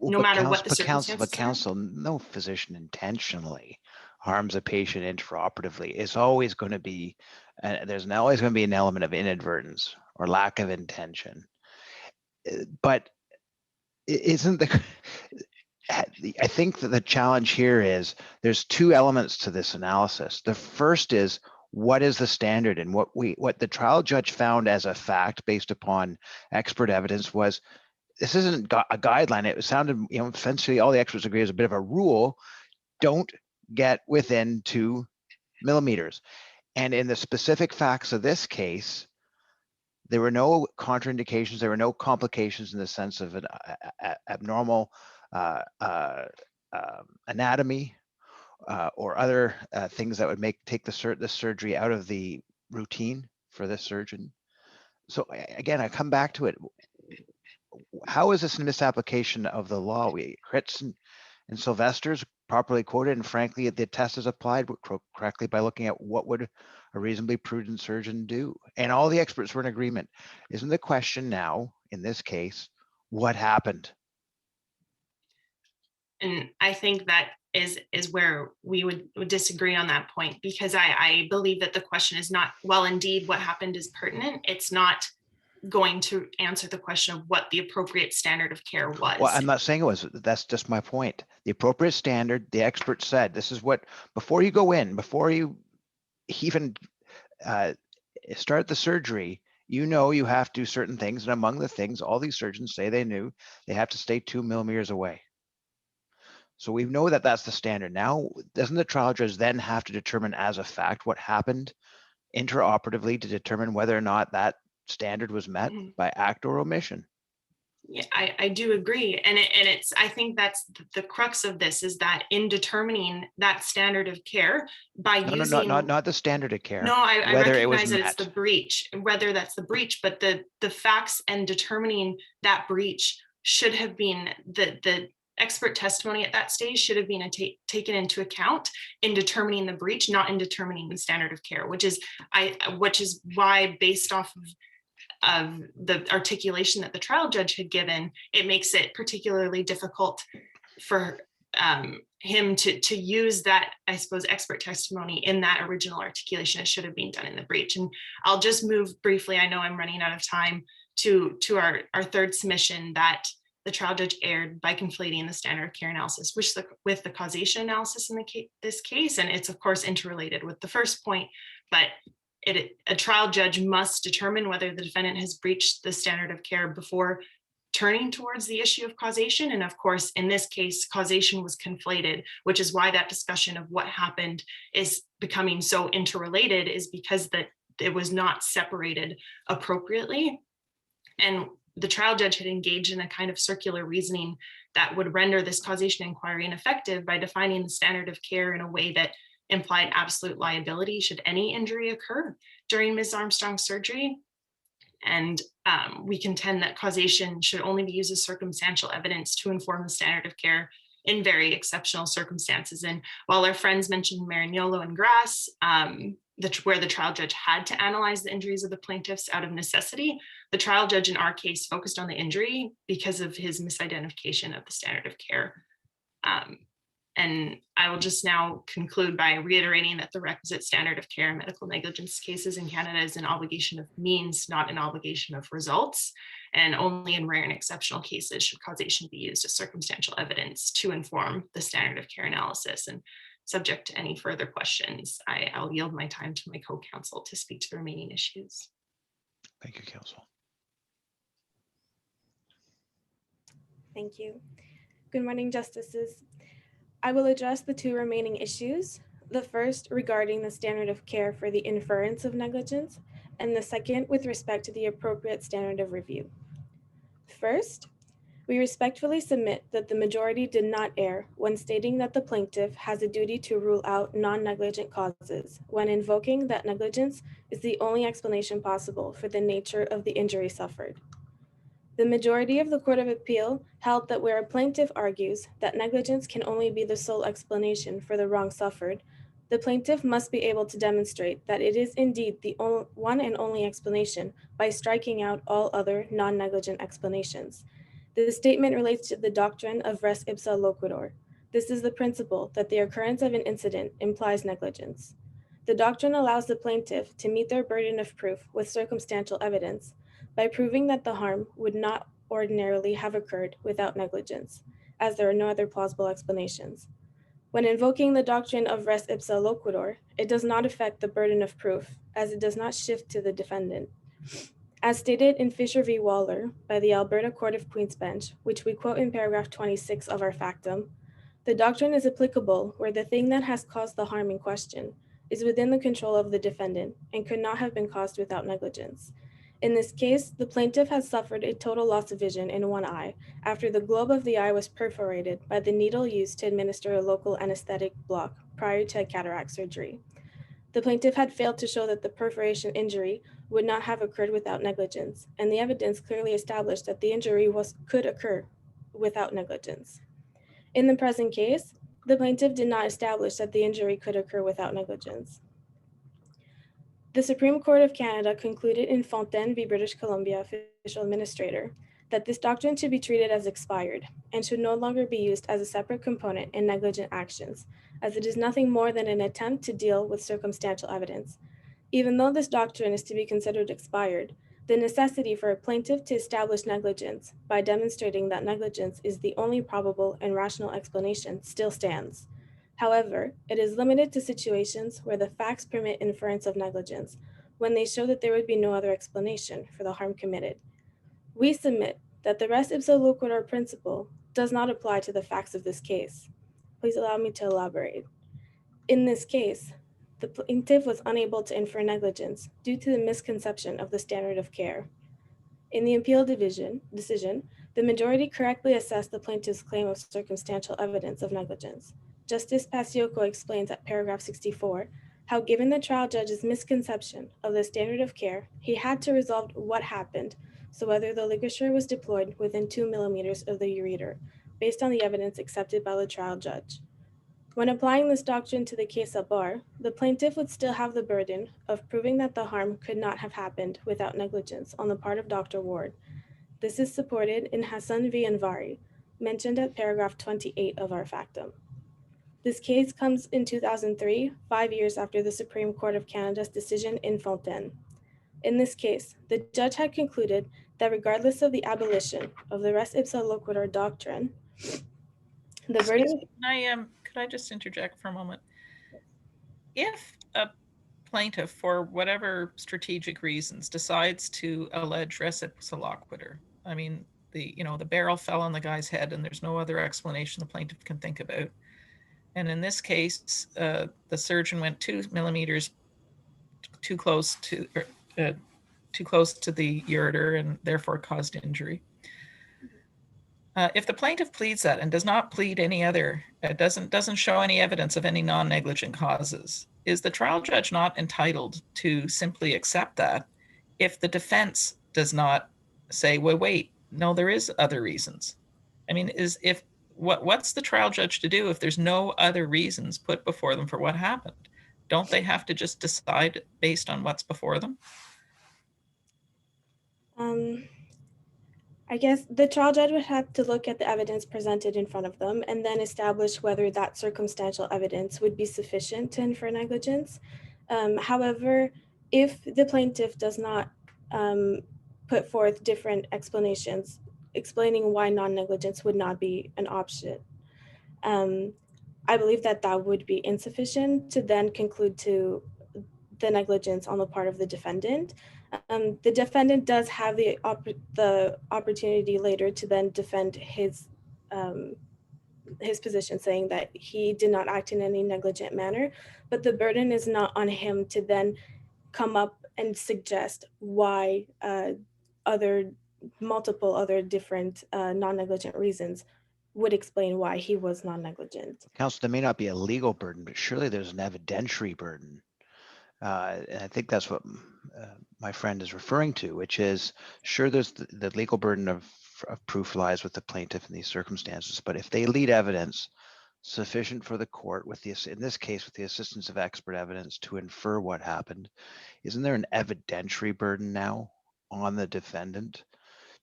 no matter what the circumstances. But counsel, no physician intentionally harms a patient intraoperatively. It's always going to be, there's always going to be an element of inadvertence or lack of intention. But isn't the I think that the challenge here is there's 2 elements to this analysis. The first is, what is the standard? And what the trial judge found as a fact based upon expert evidence was, this isn't a guideline. It sounded, essentially all the experts agree is a bit of a rule. Don't get within 2 millimeters. And in the specific facts of this case, there were no contraindications. There were no complications in the sense of an abnormal anatomy or other things that would take the surgery out of the routine for this surgeon. So again, I come back to it. How is this a misapplication of the law? Kritz and Sylvester's properly quoted, and frankly, the test is applied correctly by looking at what would a reasonably prudent surgeon do. And all the experts were in agreement. Isn't the question now, in this case, what happened? And I think that is where we would disagree on that point, because I believe that the question is not, well, indeed, what happened is pertinent. It's not going to answer the question of what the appropriate standard of care was. Well, I'm not saying it was. That's just my point. The appropriate standard, the expert said, this is what, before you go in, before you even start the surgery, you have to do certain things. And among the things all these surgeons say they knew, they have to stay 2 millimeters away. So we know that that's the standard. Now, doesn't the trial judge then have to determine as a fact what happened intraoperatively to determine whether or not that standard was met by act or omission? Yeah, I do agree. And it's, I think that's the crux of this, is that in determining that standard of care by using. Not the standard of care. No, I whether it recognize was that met. it's the breach, whether that's the breach, but the facts and determining that breach should have been the expert testimony at that stage should have been taken into account in determining the breach, not in determining the standard of care, which is why, based off of the articulation that the trial judge had given, it makes it particularly difficult for him to use that, I suppose, expert testimony in that original articulation. It should have been done in the breach. And I'll just move briefly, I know I'm running out of time, to our third submission, that the trial judge erred by conflating the standard of care analysis with the causation analysis in this case. And it's of course interrelated with the first point, but a trial judge must determine whether the defendant has breached the standard of care before turning towards the issue of causation. And of course, in this case, causation was conflated, which is why that discussion of what happened is becoming so interrelated, is because that it was not separated appropriately. And the trial judge had engaged in a kind of circular reasoning that would render this causation inquiry ineffective by defining the standard of care in a way that implied absolute liability should any injury occur during Ms. Armstrong's surgery. And we contend that causation should only be used as circumstantial evidence to inform the standard of care in very exceptional circumstances. And while our friends mentioned Marignolo and Grass, where the trial judge had to analyze the injuries of the plaintiffs out of necessity, the trial judge in our case focused on the injury because of his misidentification of the standard of care. And I will just now conclude by reiterating that the requisite standard of care in medical negligence cases in Canada is an obligation of means, not an obligation of results. And only in rare and exceptional cases should causation be used as circumstantial evidence to inform the standard of care analysis. And subject to any further questions, I'll yield my time to my co-counsel to speak to the remaining issues. Thank you, counsel. Thank you. Good morning, justices. I will address the two remaining issues, the first regarding the standard of care for the inference of negligence, and the second with respect to the appropriate standard of review. First, we respectfully submit that the majority did not err when stating that the plaintiff has a duty to rule out non-negligent causes when invoking that negligence is the only explanation possible for the nature of the injury suffered. The majority of the Court of Appeal held that where a plaintiff argues that negligence can only be the sole explanation for the wrong suffered, the plaintiff must be able to demonstrate that it is indeed the one and only explanation by striking out all other non-negligent explanations. This statement relates to the doctrine of res ipsa loquitur. This is the principle that the occurrence of an incident implies negligence. The doctrine allows the plaintiff to meet their burden of proof with circumstantial evidence by proving that the harm would not ordinarily have occurred without negligence, as there are no other plausible explanations. When invoking the doctrine of res ipsa loquitur, it does not affect the burden of proof, as it does not shift to the defendant. As stated in Fisher v. Waller by the Alberta Court of Queen's Bench, which we quote in paragraph 26 of our factum, the doctrine is applicable where the thing that has caused the harm in question is within the control of the defendant and could not have been caused without negligence. In this case, the plaintiff has suffered a total loss of vision in one eye after the globe of the eye was perforated by the needle used to administer a local anesthetic block prior to a cataract surgery. The plaintiff had failed to show that the perforation injury would not have occurred without negligence, and the evidence clearly established that the injury could occur without negligence. In the present case, the plaintiff did not establish that the injury could occur without negligence. The Supreme Court of Canada concluded in Fontaine v. British Columbia Official Administrator that this doctrine should be treated as expired and should no longer be used as a separate component in negligent actions, as it is nothing more than an attempt to deal with circumstantial evidence. Even though this doctrine is to be considered expired, the necessity for a plaintiff to establish negligence by demonstrating that negligence is the only probable and rational explanation still stands. However, it is limited to situations where the facts permit inference of negligence, when they show that there would be no other explanation for the harm committed. We submit that the res ipsa loquitur principle does not apply to the facts of this case. Please allow me to elaborate. In this case, the plaintiff was unable to infer negligence due to the misconception of the standard of care. In the appeal decision, the majority correctly assessed the plaintiff's claim of circumstantial evidence of negligence. Justice Paciocco explains at paragraph 64 how, given the trial judge's misconception of the standard of care, he had to resolve what happened, so whether the ligature was deployed within 2 millimeters of the ureter, based on the evidence accepted by the trial judge. When applying this doctrine to the case at bar, the plaintiff would still have the burden of proving that the harm could not have happened without negligence on the part of Dr. Ward. This is supported in Hassan v. Anvari, mentioned at paragraph 28 of our factum. This case comes in 2003, 5 years after the Supreme Court of Canada's decision in Fontaine. In this case, the judge had concluded that regardless of the abolition of the res ipsa loquitur doctrine, the verdict... Could I just interject for a moment? If a plaintiff, for whatever strategic reasons, decides to allege res ipsa loquitur, I mean, the barrel fell on the guy's head and there's no other explanation the plaintiff can think about. And in this case, the surgeon went 2 millimeters too close to the ureter and therefore caused injury. If the plaintiff pleads that and does not plead any other, doesn't show any evidence of any non-negligent causes, is the trial judge not entitled to simply accept that if the defense does not say, well, wait, no, there is other reasons? I mean, what's the trial judge to do if there's no other reasons put before them for what happened? Don't they have to just decide based on what's before them? I guess the trial judge would have to look at the evidence presented in front of them and then establish whether that circumstantial evidence would be sufficient to infer negligence. However, if the plaintiff does not put forth different explanations explaining why non-negligence would not be an option, I believe that that would be insufficient to then conclude to the negligence on the part of the defendant. The defendant does have the opportunity later to then defend his position, saying that he did not act in any negligent manner, but the burden is not on him to then come up and suggest why multiple other different non-negligent reasons would explain why he was non-negligent. Counsel, there may not be a legal burden, but surely there's an evidentiary burden. And I think that's what my friend is referring to, which is, sure, there's the legal burden of proof lies with the plaintiff in these circumstances, but if they lead evidence sufficient for the court, in this case, with the assistance of expert evidence to infer what happened, isn't there an evidentiary burden now on the defendant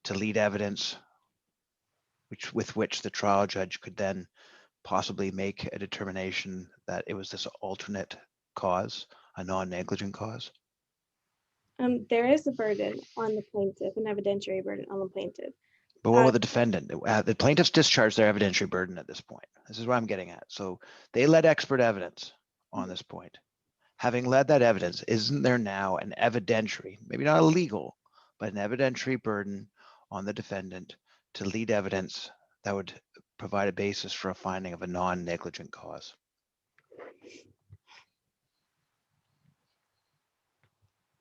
to lead evidence with which the trial judge could then possibly make a determination that it was this alternate cause, a non-negligent cause? There is a burden on the plaintiff, an evidentiary burden on the plaintiff. But what about the defendant? The plaintiffs discharged their evidentiary burden at this point. This is what I'm getting at. So they led expert evidence on this point. Having led that evidence, isn't there now an evidentiary, maybe not a legal, but an evidentiary burden on the defendant to lead evidence that would provide a basis for a finding of a non-negligent cause?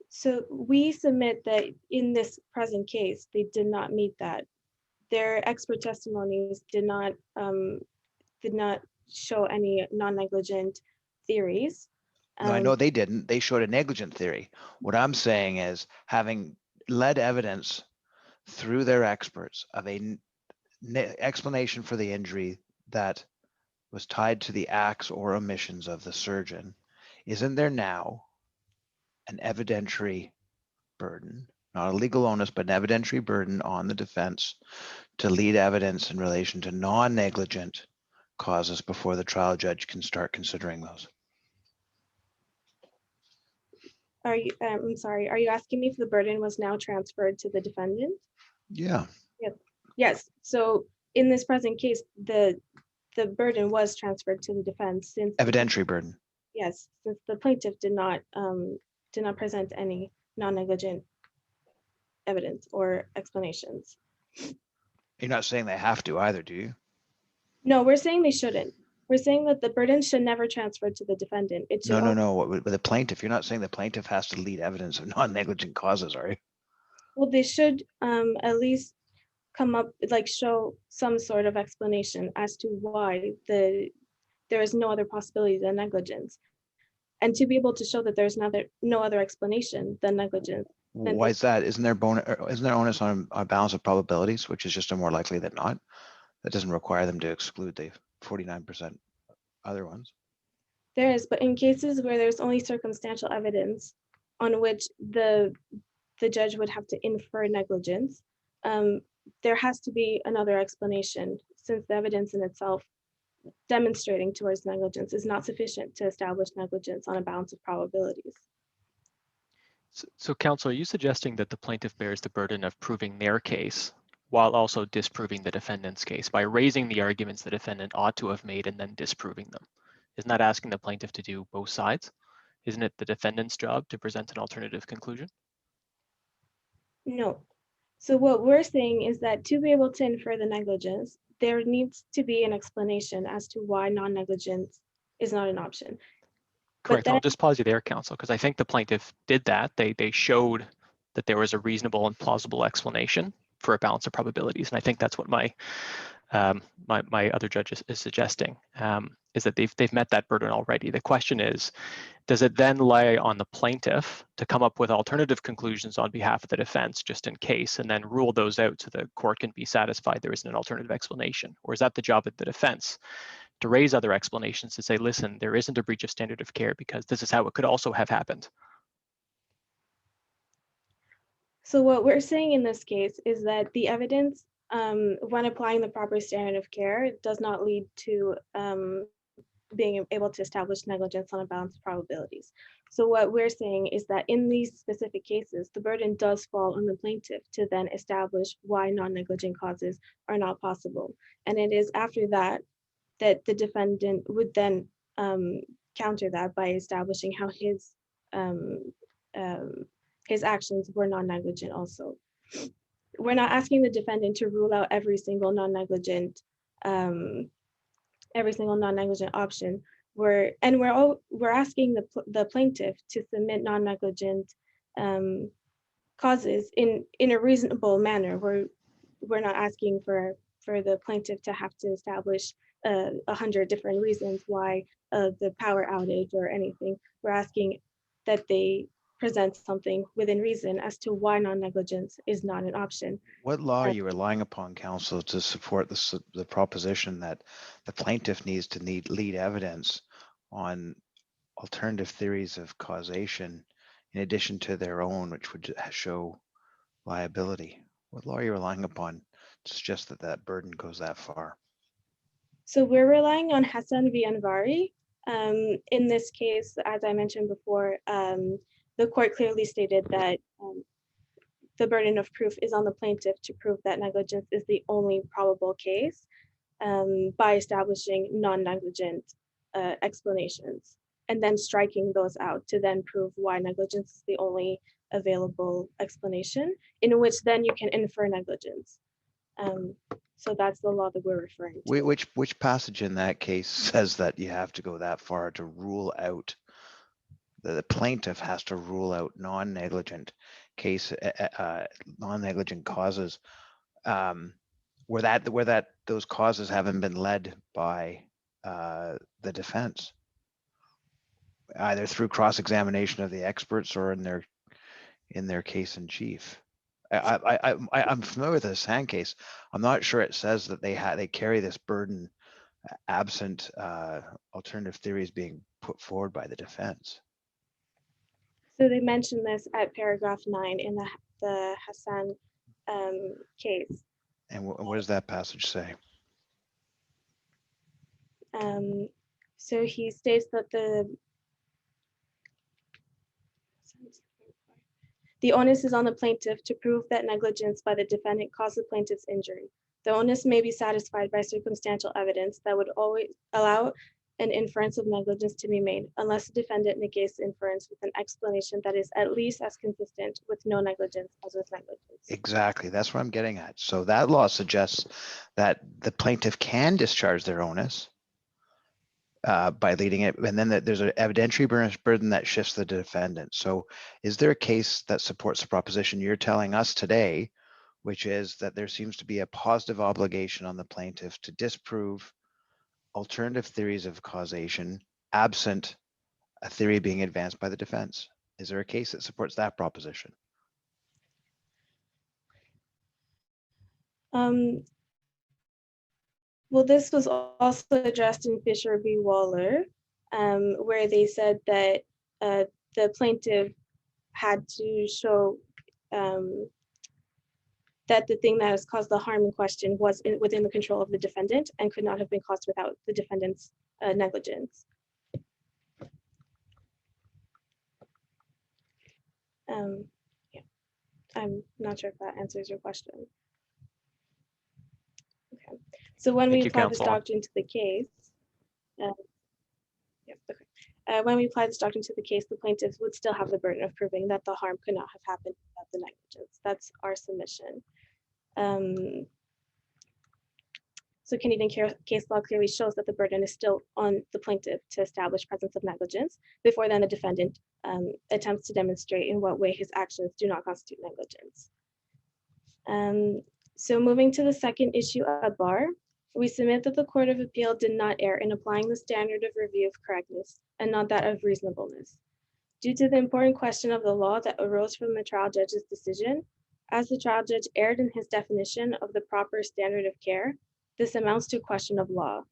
So we submit that in this present case, they did not meet that. Their expert testimonies did not show any non-negligent theories. No, I know they didn't. They showed a negligent theory. What I'm saying is, having led evidence through their experts of a explanation for the injury that was tied to the acts or omissions of the surgeon, isn't there now an evidentiary burden, not a legal onus, but an evidentiary burden on the defense to lead evidence in relation to non-negligent causes before the trial judge can start considering those? I'm sorry, are you asking me if the burden was now transferred to the defendant? Yeah. Yes. So in this present case, the burden was transferred to the defense since Evidentiary burden. Yes, since the plaintiff did not present any non-negligent evidence or explanations. You're not saying they have to either, do you? No, we're saying they shouldn't. We're saying that the burden should never transfer to the defendant. It should No. With the plaintiff, you're not saying the plaintiff has to lead evidence of non-negligent causes, are you? Well, they should at least come up, show some sort of explanation as to why there is no other possibility than negligence. And to be able to show that there's no other explanation than negligence. Why is that? Isn't there onus on a balance of probabilities, which is just a more likely than not? That doesn't require them to exclude the 49% other ones. There is, but in cases where there's only circumstantial evidence on which the judge would have to infer negligence, there has to be another explanation, since the evidence in itself demonstrating towards negligence is not sufficient to establish negligence on a balance of probabilities. So counsel, are you suggesting that the plaintiff bears the burden of proving their case while also disproving the defendant's case by raising the arguments the defendant ought to have made and then disproving them? Isn't that asking the plaintiff to do both sides? Isn't it the defendant's job to present an alternative conclusion? No, So what we're saying is that to be able to infer the negligence, there needs to be an explanation as to why non-negligence is not an option. Correct. But I'll just pause you there, counsel, because I think the plaintiff did that. They showed that there was a reasonable and plausible explanation for a balance of probabilities, and I think that's what my my other judge is suggesting, is that they've met that burden already. The question is, does it then lie on the plaintiff to come up with alternative conclusions on behalf of the defense, just in case, and then rule those out so the court can be satisfied there isn't an alternative explanation? Or is that the job of the defense to raise other explanations to say, listen, there isn't a breach of standard of care because this is how it could also have happened? So what we're saying in this case is that the evidence, when applying the proper standard of care, does not lead to being able to establish negligence on a balance of probabilities. So what we're saying is that in these specific cases, the burden does fall on the plaintiff to then establish why non-negligent causes are not possible. And it is after that that the defendant would then counter that by establishing how his actions were non-negligent also. We're not asking the defendant to rule out every single non-negligent option. We're asking the plaintiff to submit non-negligent causes in a reasonable manner. We're not asking for the plaintiff to have to establish 100 different reasons why the power outage or anything. We're asking that they present something within reason as to why non-negligence is not an option. What law are you relying upon, counsel, to support the proposition that the plaintiff needs to lead evidence on alternative theories of causation in addition to their own, which would show liability? What law are you relying upon to suggest that that burden goes that far? So we're relying on Kassam v. Anvari. In this case, as I mentioned before, the court clearly stated that the burden of proof is on the plaintiff to prove that negligence is the only probable case by establishing non-negligent explanations and then striking those out to then prove why negligence is the only available explanation, in which then you can infer negligence. So that's the law that we're referring to. Which passage in that case says that you have to go that far to rule out, the plaintiff has to rule out non-negligent causes where those causes haven't been led by the defense, either through cross-examination of the experts or in their case in chief? I'm familiar with the Hassan case. I'm not sure it says that they carry this burden absent alternative theories being put forward by the defense. So they mentioned this at paragraph 9 in the Hassan case. And what does that passage say? So he states that the onus is on the plaintiff to prove that negligence by the defendant caused the plaintiff's injury. The onus may be satisfied by circumstantial evidence that would always allow an inference of negligence to be made, unless the defendant negates the inference with an explanation that is at least as consistent with no negligence as with negligence. Exactly, that's what I'm getting at. So that law suggests that the plaintiff can discharge their onus by leading it, and then there's an evidentiary burden that shifts the defendant. So is there a case that supports the proposition you're telling us today, which is that there seems to be a positive obligation on the plaintiff to disprove alternative theories of causation absent a theory being advanced by the defense? Is there a case that supports that proposition? Well, this was also addressed in Fisher v. Waller, where they said that the plaintiff had to show that the thing that has caused the harm in question was within the control of the defendant and could not have been caused without the defendant's negligence. Yeah, I'm not sure if that answers your question. Okay, so when we apply this doctrine to the case, When we apply this doctrine to the case, the plaintiffs would still have the burden of proving that the harm could not have happened without the negligence. That's our submission. So Canadian case law clearly shows that the burden is still on the plaintiff to establish presence of negligence before then the defendant attempts to demonstrate in what way his actions do not constitute negligence. So moving to the second issue at bar, we submit that the Court of Appeal did not err in applying the standard of review of correctness and not that of reasonableness. Due to the important question of the law that arose from the trial judge's decision, as the trial judge erred in his definition of the proper standard of care, this amounts to a question of law.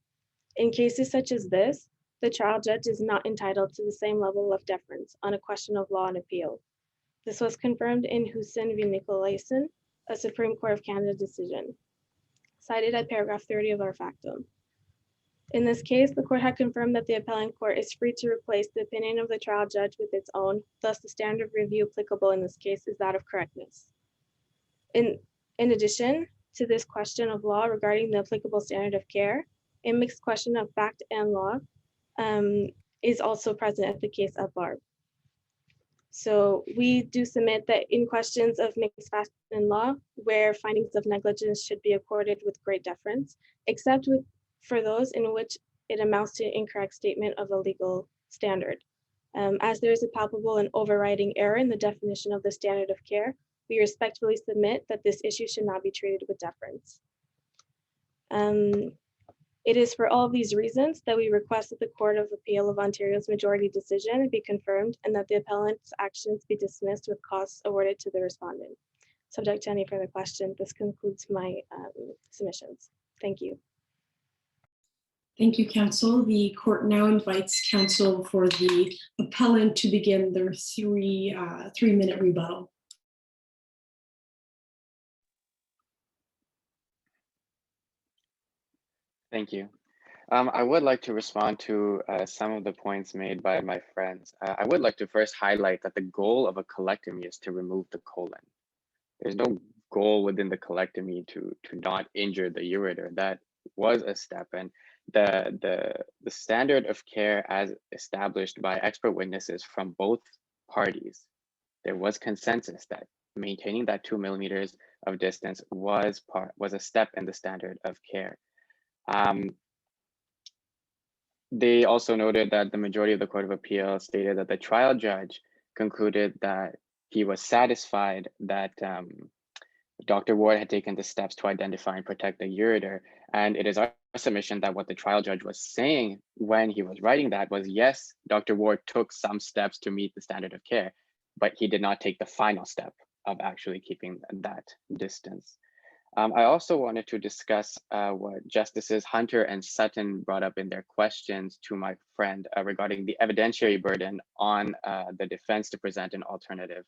In cases such as this, the trial judge is not entitled to the same level of deference on a question of law and appeal. This was confirmed in Hussein v. Nicolaisen, a Supreme Court of Canada decision, cited at paragraph 30 of our factum. In this case, the court had confirmed that the appellant court is free to replace the opinion of the trial judge with its own, thus the standard of review applicable in this case is that of correctness. In addition to this question of law regarding the applicable standard of care, a mixed question of fact and law is also present at the case at bar. So we do submit that in questions of mixed fact and law, where findings of negligence should be accorded with great deference, except for those in which it amounts to an incorrect statement of a legal standard. As there is a palpable and overriding error in the definition of the standard of care, we respectfully submit that this issue should not be treated with deference. It is for all of these reasons that we request that the Court of Appeal of Ontario's majority decision be confirmed and that the appellant's actions be dismissed with costs awarded to the respondent. Subject to any further questions, this concludes my submissions. Thank you. Thank you, counsel. The court now invites counsel for the appellant to begin their three-minute rebuttal. Thank you. I would like to respond to some of the points made by my friends. I would like to first highlight that the goal of a colectomy is to remove the colon. There's no goal within the colectomy to not injure the ureter. That was a step, and the standard of care as established by expert witnesses from both parties, there was consensus that maintaining that 2 millimeters of distance was a step in the standard of care. They also noted that the majority of the Court of Appeal stated that the trial judge concluded that he was satisfied that Dr. Ward had taken the steps to identify and protect the ureter. And it is our submission that what the trial judge was saying when he was writing that was, yes, Dr. Ward took some steps to meet the standard of care, but he did not take the final step of actually keeping that distance. I also wanted to discuss what Justices Hunter and Sutton brought up in their questions to my friend regarding the evidentiary burden on the defense to present an alternative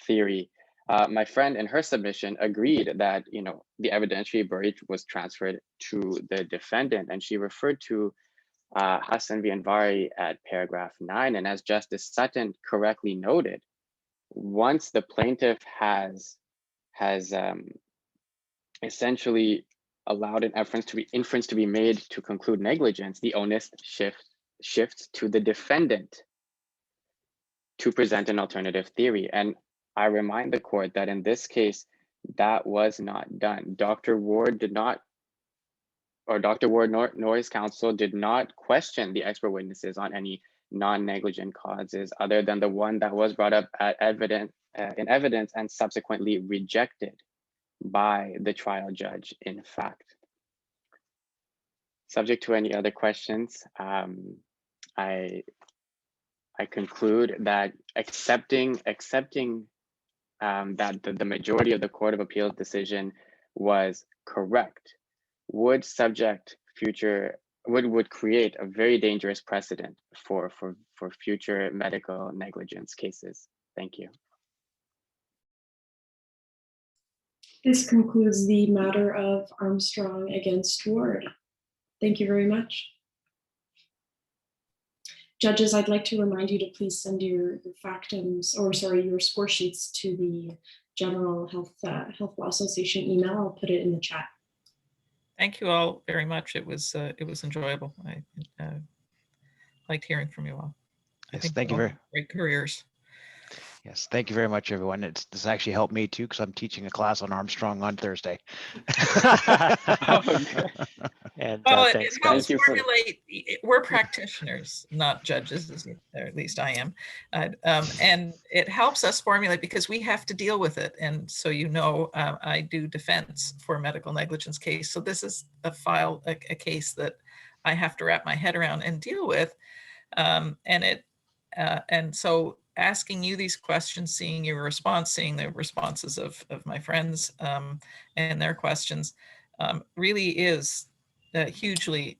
theory. My friend in her submission agreed that the evidentiary burden was transferred to the defendant, and she referred to Hassan v. Anvari at paragraph 9. And as Justice Sutton correctly noted, once the plaintiff has essentially allowed an inference to be made to conclude negligence, the onus shifts to the defendant to present an alternative theory. And I remind the court that in this case, that was not done. Dr. Ward nor his counsel did not question the expert witnesses on any non-negligent causes other than the one that was brought up in evidence and subsequently rejected by the trial judge, in fact. Subject to any other questions, I conclude that accepting that the majority of the Court of Appeals decision was correct would create a very dangerous precedent for future medical negligence cases. Thank you. This concludes the matter of Armstrong against Ward. Thank you very much. Judges, I'd like to remind you to please send your factums, your score sheets to the General Health Law Association email. I'll put it in the chat. Thank you all very much. It was enjoyable. I liked hearing from you all. I Yes, think thank they you all very. have great careers. Yes, thank you very much, everyone. This actually helped me too, because I'm teaching a class on Armstrong on Thursday. And Well, it thanks, helps Thank you for- formulate, we're practitioners, not judges, or at least I am. And it helps us formulate because we have to deal with it. And so, I do defense for medical negligence case. So this is a case that I have to wrap my head around and deal with. And so asking you these questions, seeing your response, seeing the responses of my friends and their questions really is hugely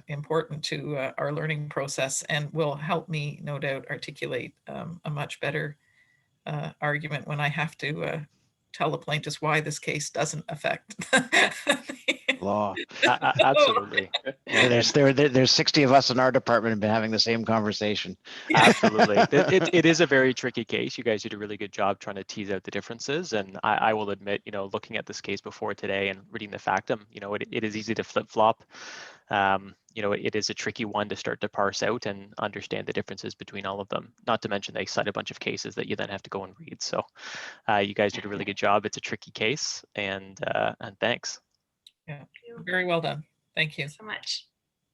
important to our learning process, and will help me, no doubt, articulate a much better argument when I have to tell the plaintiffs why this case doesn't affect Law. absolutely. There's 60 of us in our department have been having the same conversation. Absolutely. It is a very tricky case. You guys did a really good job trying to tease out the differences. And I will admit, looking at this case before today and reading the factum, it is easy to flip-flop. It is a tricky one to start to parse out and understand the differences between all of them. Not to mention they cite a bunch of cases that you then have to go and read. So you guys did a really good job. It's a tricky case, and thanks. Yeah, very well done. Thank you so much.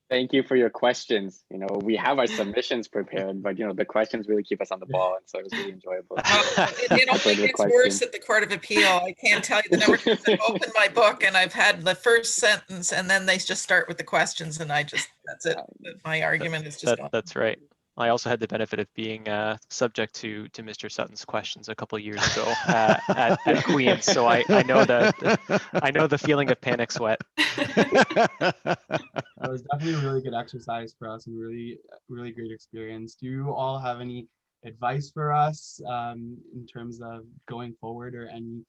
Thank you for your questions. We have our submissions prepared, but the questions really keep us on the ball, and so it was really enjoyable. It only gets worse at the Court of Appeal. I can't tell you the number of times I've opened my book and I've had the first sentence and then they just start with the questions and that's it. My argument is just gone. That's right. I also had the benefit of being subject to Mr. Sutton's questions a couple of years ago at Queen's, so I know the feeling of panic sweat. It was definitely a really good exercise for us and really, really great experience. Do you all have any advice for us in terms of going forward, or anything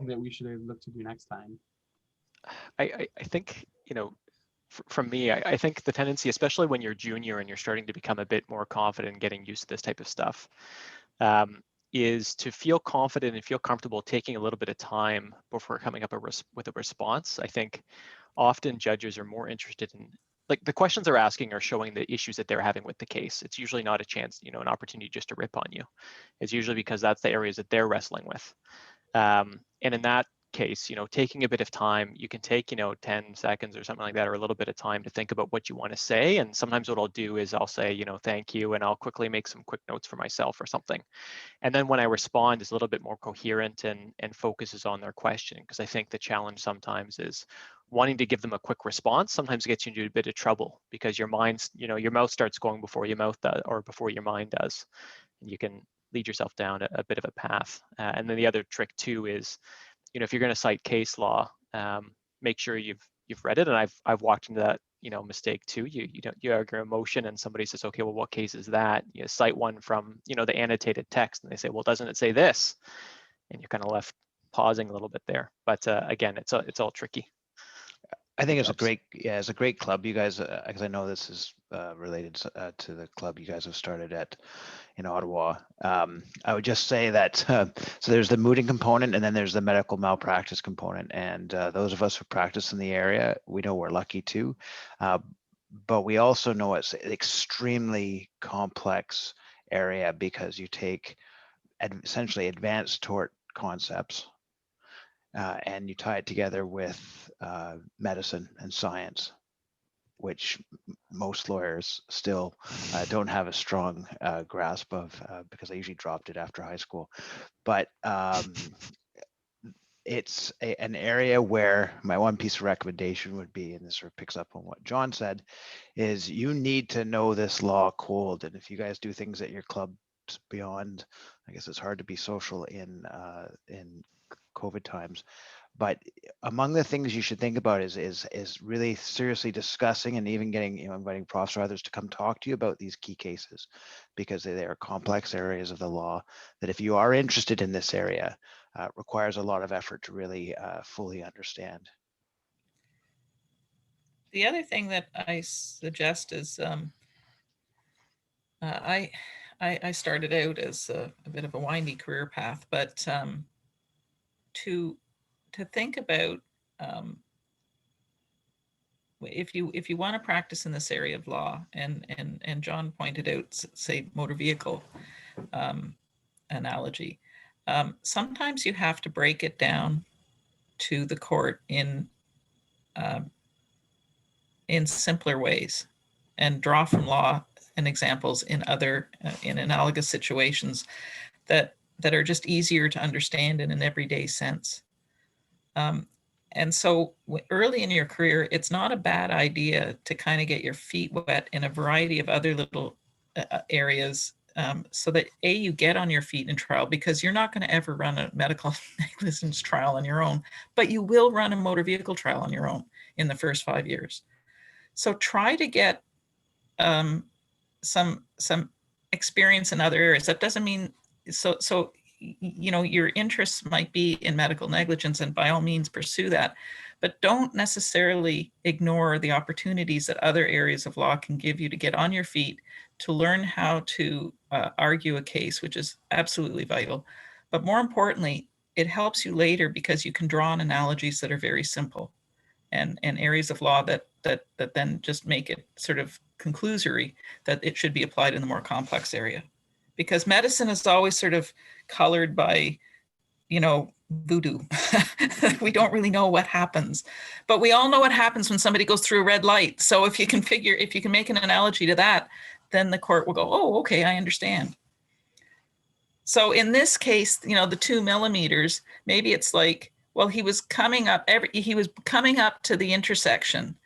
that we should look to do next time? I think, from me, I think the tendency, especially when you're junior and you're starting to become a bit more confident in getting used to this type of stuff, is to feel confident and feel comfortable taking a little bit of time before coming up with a response. I think often judges are more interested in, like, the questions they're asking are showing the issues that they're having with the case. It's usually not a chance, an opportunity just to rip on you. It's usually because that's the areas that they're wrestling with. And in that case, taking a bit of time, you can take, 10 seconds or something like that, or a little bit of time to think about what you want to say. And sometimes what I'll do is I'll say, thank you, and I'll quickly make some quick notes for myself or something. And then when I respond, it's a little bit more coherent and focuses on their question. Because I think the challenge sometimes is wanting to give them a quick response sometimes gets you into a bit of trouble, because your mind's, your mouth starts going before your mouth does, or before your mind does. And you can lead yourself down a bit of a path. And then the other trick too is, if you're going to cite case law, make sure you've read it. And I've walked into that mistake too. You argue a motion and somebody says, okay, well, what case is that? You cite one from the annotated text, and they say, well, doesn't it say this? And you're kind of left pausing a little bit there. But again, it's all tricky. I think it's a great club. You guys, because I know this is related to the club you guys have started in Ottawa. I would just say that so there's the mooting component, and then there's the medical malpractice component. And those of us who practice in the area, we know we're lucky too. But we also know it's an extremely complex area, because you take essentially advanced tort concepts and you tie it together with medicine and science, which most lawyers still don't have a strong grasp of, because I usually dropped it after high school. But it's an area where my one piece of recommendation would be, and this sort of picks up on what John said, is you need to know this law cold. And if you guys do things at your clubs beyond, I guess it's hard to be social in COVID times, but among the things you should think about is really seriously discussing and even getting, inviting profs or others to come talk to you about these key cases, because they are complex areas of the law that, if you are interested in this area, requires a lot of effort to really fully understand. The other thing that I suggest is I started out as a bit of a windy career path, but to think about if you want to practice in this area of law, and John pointed out, say, motor vehicle analogy, sometimes you have to break it down to the court in simpler ways, and draw from law and examples in other in analogous situations that are just easier to understand in an everyday sense. And so early in your career, it's not a bad idea to kind of get your feet wet in a variety of other little areas, so that you get on your feet in trial, because you're not going to ever run a medical negligence trial on your own, but you will run a motor vehicle trial on your own in the first 5 years. So try to get some experience in other areas. That doesn't mean so you know, your interests might be in medical negligence, and by all means pursue that, but don't necessarily ignore the opportunities that other areas of law can give you to get on your feet, to learn how to argue a case, which is absolutely vital. But more importantly, it helps you later because you can draw on analogies that are very simple, and areas of law that then just make it sort of conclusory that it should be applied in the more complex area. Because medicine is always sort of colored by, you know, voodoo. We don't really know what happens, but we all know what happens when somebody goes through a red light. So if you can make an analogy to that, then the court will go, oh, okay, I understand. So in this case, you know, the 2 millimeters, maybe it's like, well, he was coming up to the intersection.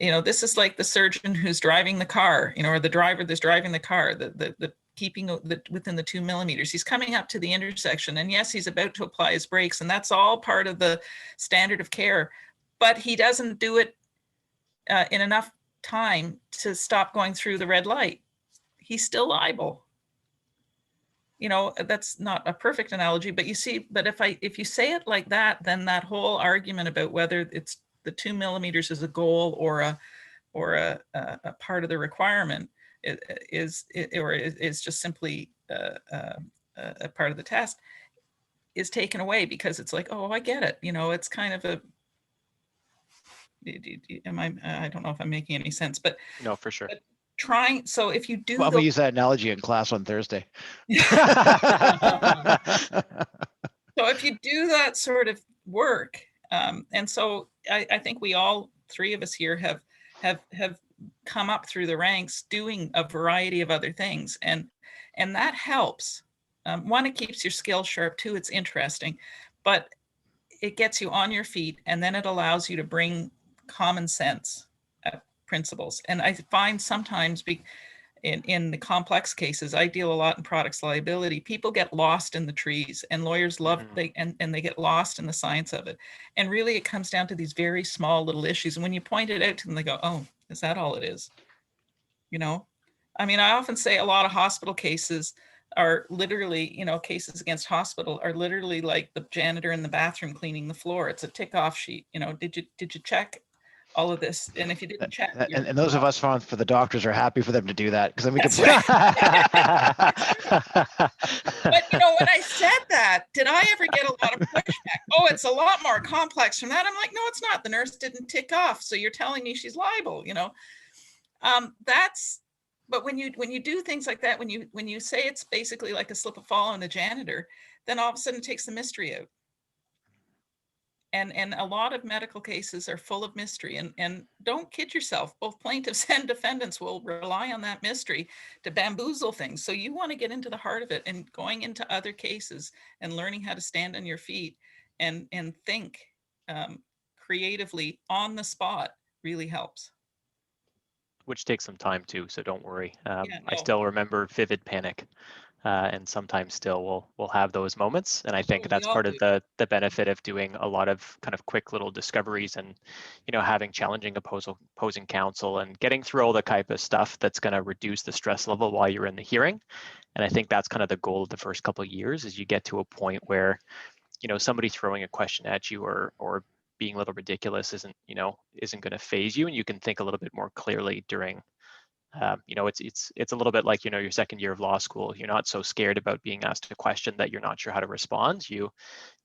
You know, this is like the surgeon who's driving the car, you know, or the driver that's driving the car, the keeping within the 2 millimeters. He's coming up to the intersection, and yes, he's about to apply his brakes, and that's all part of the standard of care, but he doesn't do it in enough time to stop going through the red light. He's still liable. You know, that's not a perfect analogy, but you see, but if you say it like that, then that whole argument about whether it's the 2 millimeters is a goal or a part of the requirement is just simply a part of the test is taken away, because it's like, oh, I get it. You know, it's kind of a, I don't know if I'm making any sense, but No, for sure. But trying, so if you do, Well, I'm gonna use that analogy in class on Thursday. So if you do that sort of work, and so I think we all 3 of us here have come up through the ranks doing a variety of other things, and that helps. One, it keeps your skills sharp. 2, it's interesting, but it gets you on your feet, and then it allows you to bring common sense principles. And I find sometimes in the complex cases, I deal a lot in products liability, people get lost in the trees, and lawyers love, and they get lost in the science of it. And really it comes down to these very small little issues. And when you point it out to them, they go, oh, is that all it is? You know, I mean, I often say a lot of hospital cases are literally, you know, cases against hospital are literally like the janitor in the bathroom cleaning the floor. It's a tick off sheet. You know, did you check all of this? And if you didn't check, and those of us for the doctors are happy for them to do that, because then we can. But you know, when I said that, did I ever get a lot of pushback? Oh, it's a lot more complex from that. I'm like, no, it's not. The nurse didn't tick off, so you're telling me she's liable. You know, but when you do things like that, when you say it's basically like a slip and fall on the janitor, then all of a sudden it takes the mystery out. And a lot of medical cases are full of mystery, and don't kid yourself, both plaintiffs and defendants will rely on that mystery to bamboozle things. So you want to get into the heart of it, and going into other cases and learning how to stand on your feet and think creatively on the spot really helps. Which takes some time too, so don't worry. Yeah, I still remember vivid panic. And sometimes still we'll have those moments, and I think that's part of the benefit of doing a lot of kind of quick little discoveries, and you know, having challenging opposing counsel and getting through all the type of stuff that's going to reduce the stress level while you're in the hearing. And I think that's kind of the goal of the first couple of years, is you get to a point where, you know, somebody throwing a question at you or being a little ridiculous isn't going to phase you, and you can think a little bit more clearly during You know, it's a little bit like, you know, your second year of law school. You're not so scared about being asked a question that you're not sure how to respond.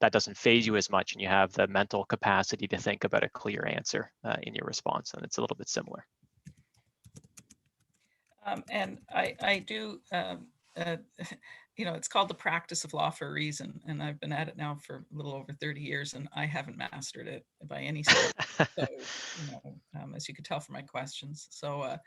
That doesn't phase you as much, and you have the mental capacity to think about a clear answer in your response, and it's a little bit similar. And I do, you know, it's called the practice of law for a reason, and I've been at it now for a little over 30 years, and I haven't mastered it by any stretch. So, you know, as you could tell from my questions. So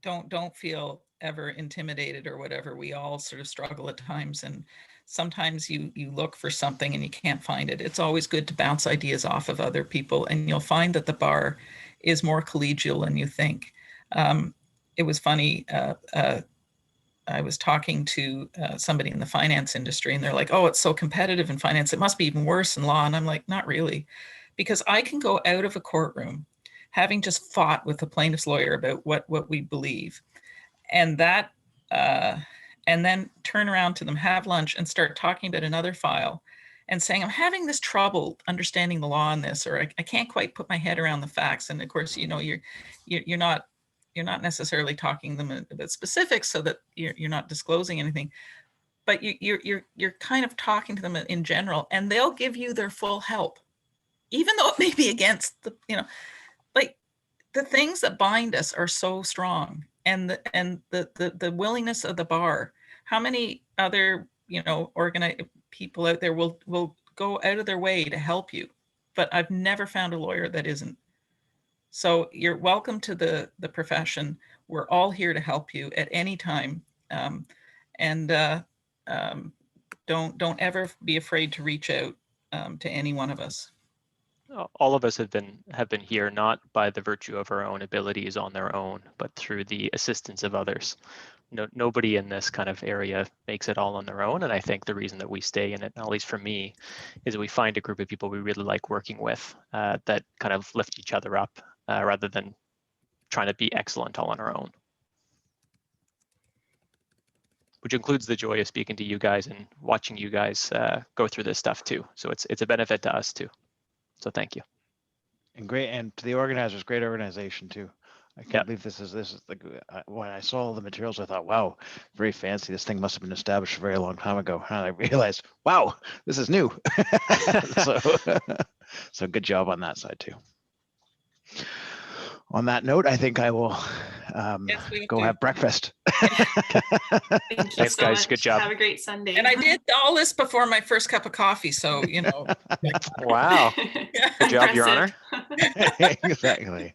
don't feel ever intimidated or whatever. We all sort of struggle at times, and sometimes you look for something and you can't find it. It's always good to bounce ideas off of other people, and you'll find that the bar is more collegial than you think. It was funny. I was talking to somebody in the finance industry, and they're like, "Oh, it's so competitive in finance. It must be even worse in law." And I'm like, "Not really," because I can go out of a courtroom having just fought with the plaintiff's lawyer about what we believe, and that, and then turn around to them, have lunch, and start talking about another file, and saying, "I'm having this trouble understanding the law on this," or I can't quite put my head around the facts. And of course, you know, you're not necessarily talking them about specifics, so that you're not disclosing anything, but you're kind of talking to them in general, and they'll give you their full help, even though it may be against the, you know, like the things that bind us are so strong, and the willingness of the bar. How many other, you know, organized people out there will go out of their way to help you, but I've never found a lawyer that isn't. So you're welcome to the profession. We're all here to help you at any time, and don't ever be afraid to reach out to any one of us. All of us have been here not by the virtue of our own abilities on their own, but through the assistance of others. Nobody in this kind of area makes it all on their own, and I think the reason that we stay in it, at least for me, is we find a group of people we really like working with that kind of lift each other up rather than trying to be excellent all on our own. Which includes the joy of speaking to you guys and watching you guys go through this stuff too. So it's a benefit to us too. So thank you. And to the organizers, great organization too. I can't believe this is like, when I saw all the materials, I thought, wow, very fancy. This thing must have been established a very long time ago. And I realized, wow, this is new. So good job on that side too. On that note, I think I will go have breakfast. Thank you Thanks, so guys. much. Good job. Have a great Sunday. And I did all this before my first cup of coffee, so you know. Wow. Good job, Your Honor. Exactly.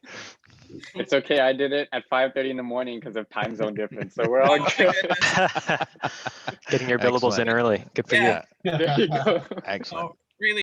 It's okay. I did it at 5:30 in the morning because of time zone difference. So we're all good. Getting your billables in early. Good for Yeah. you. There you go. Excellent. Oh,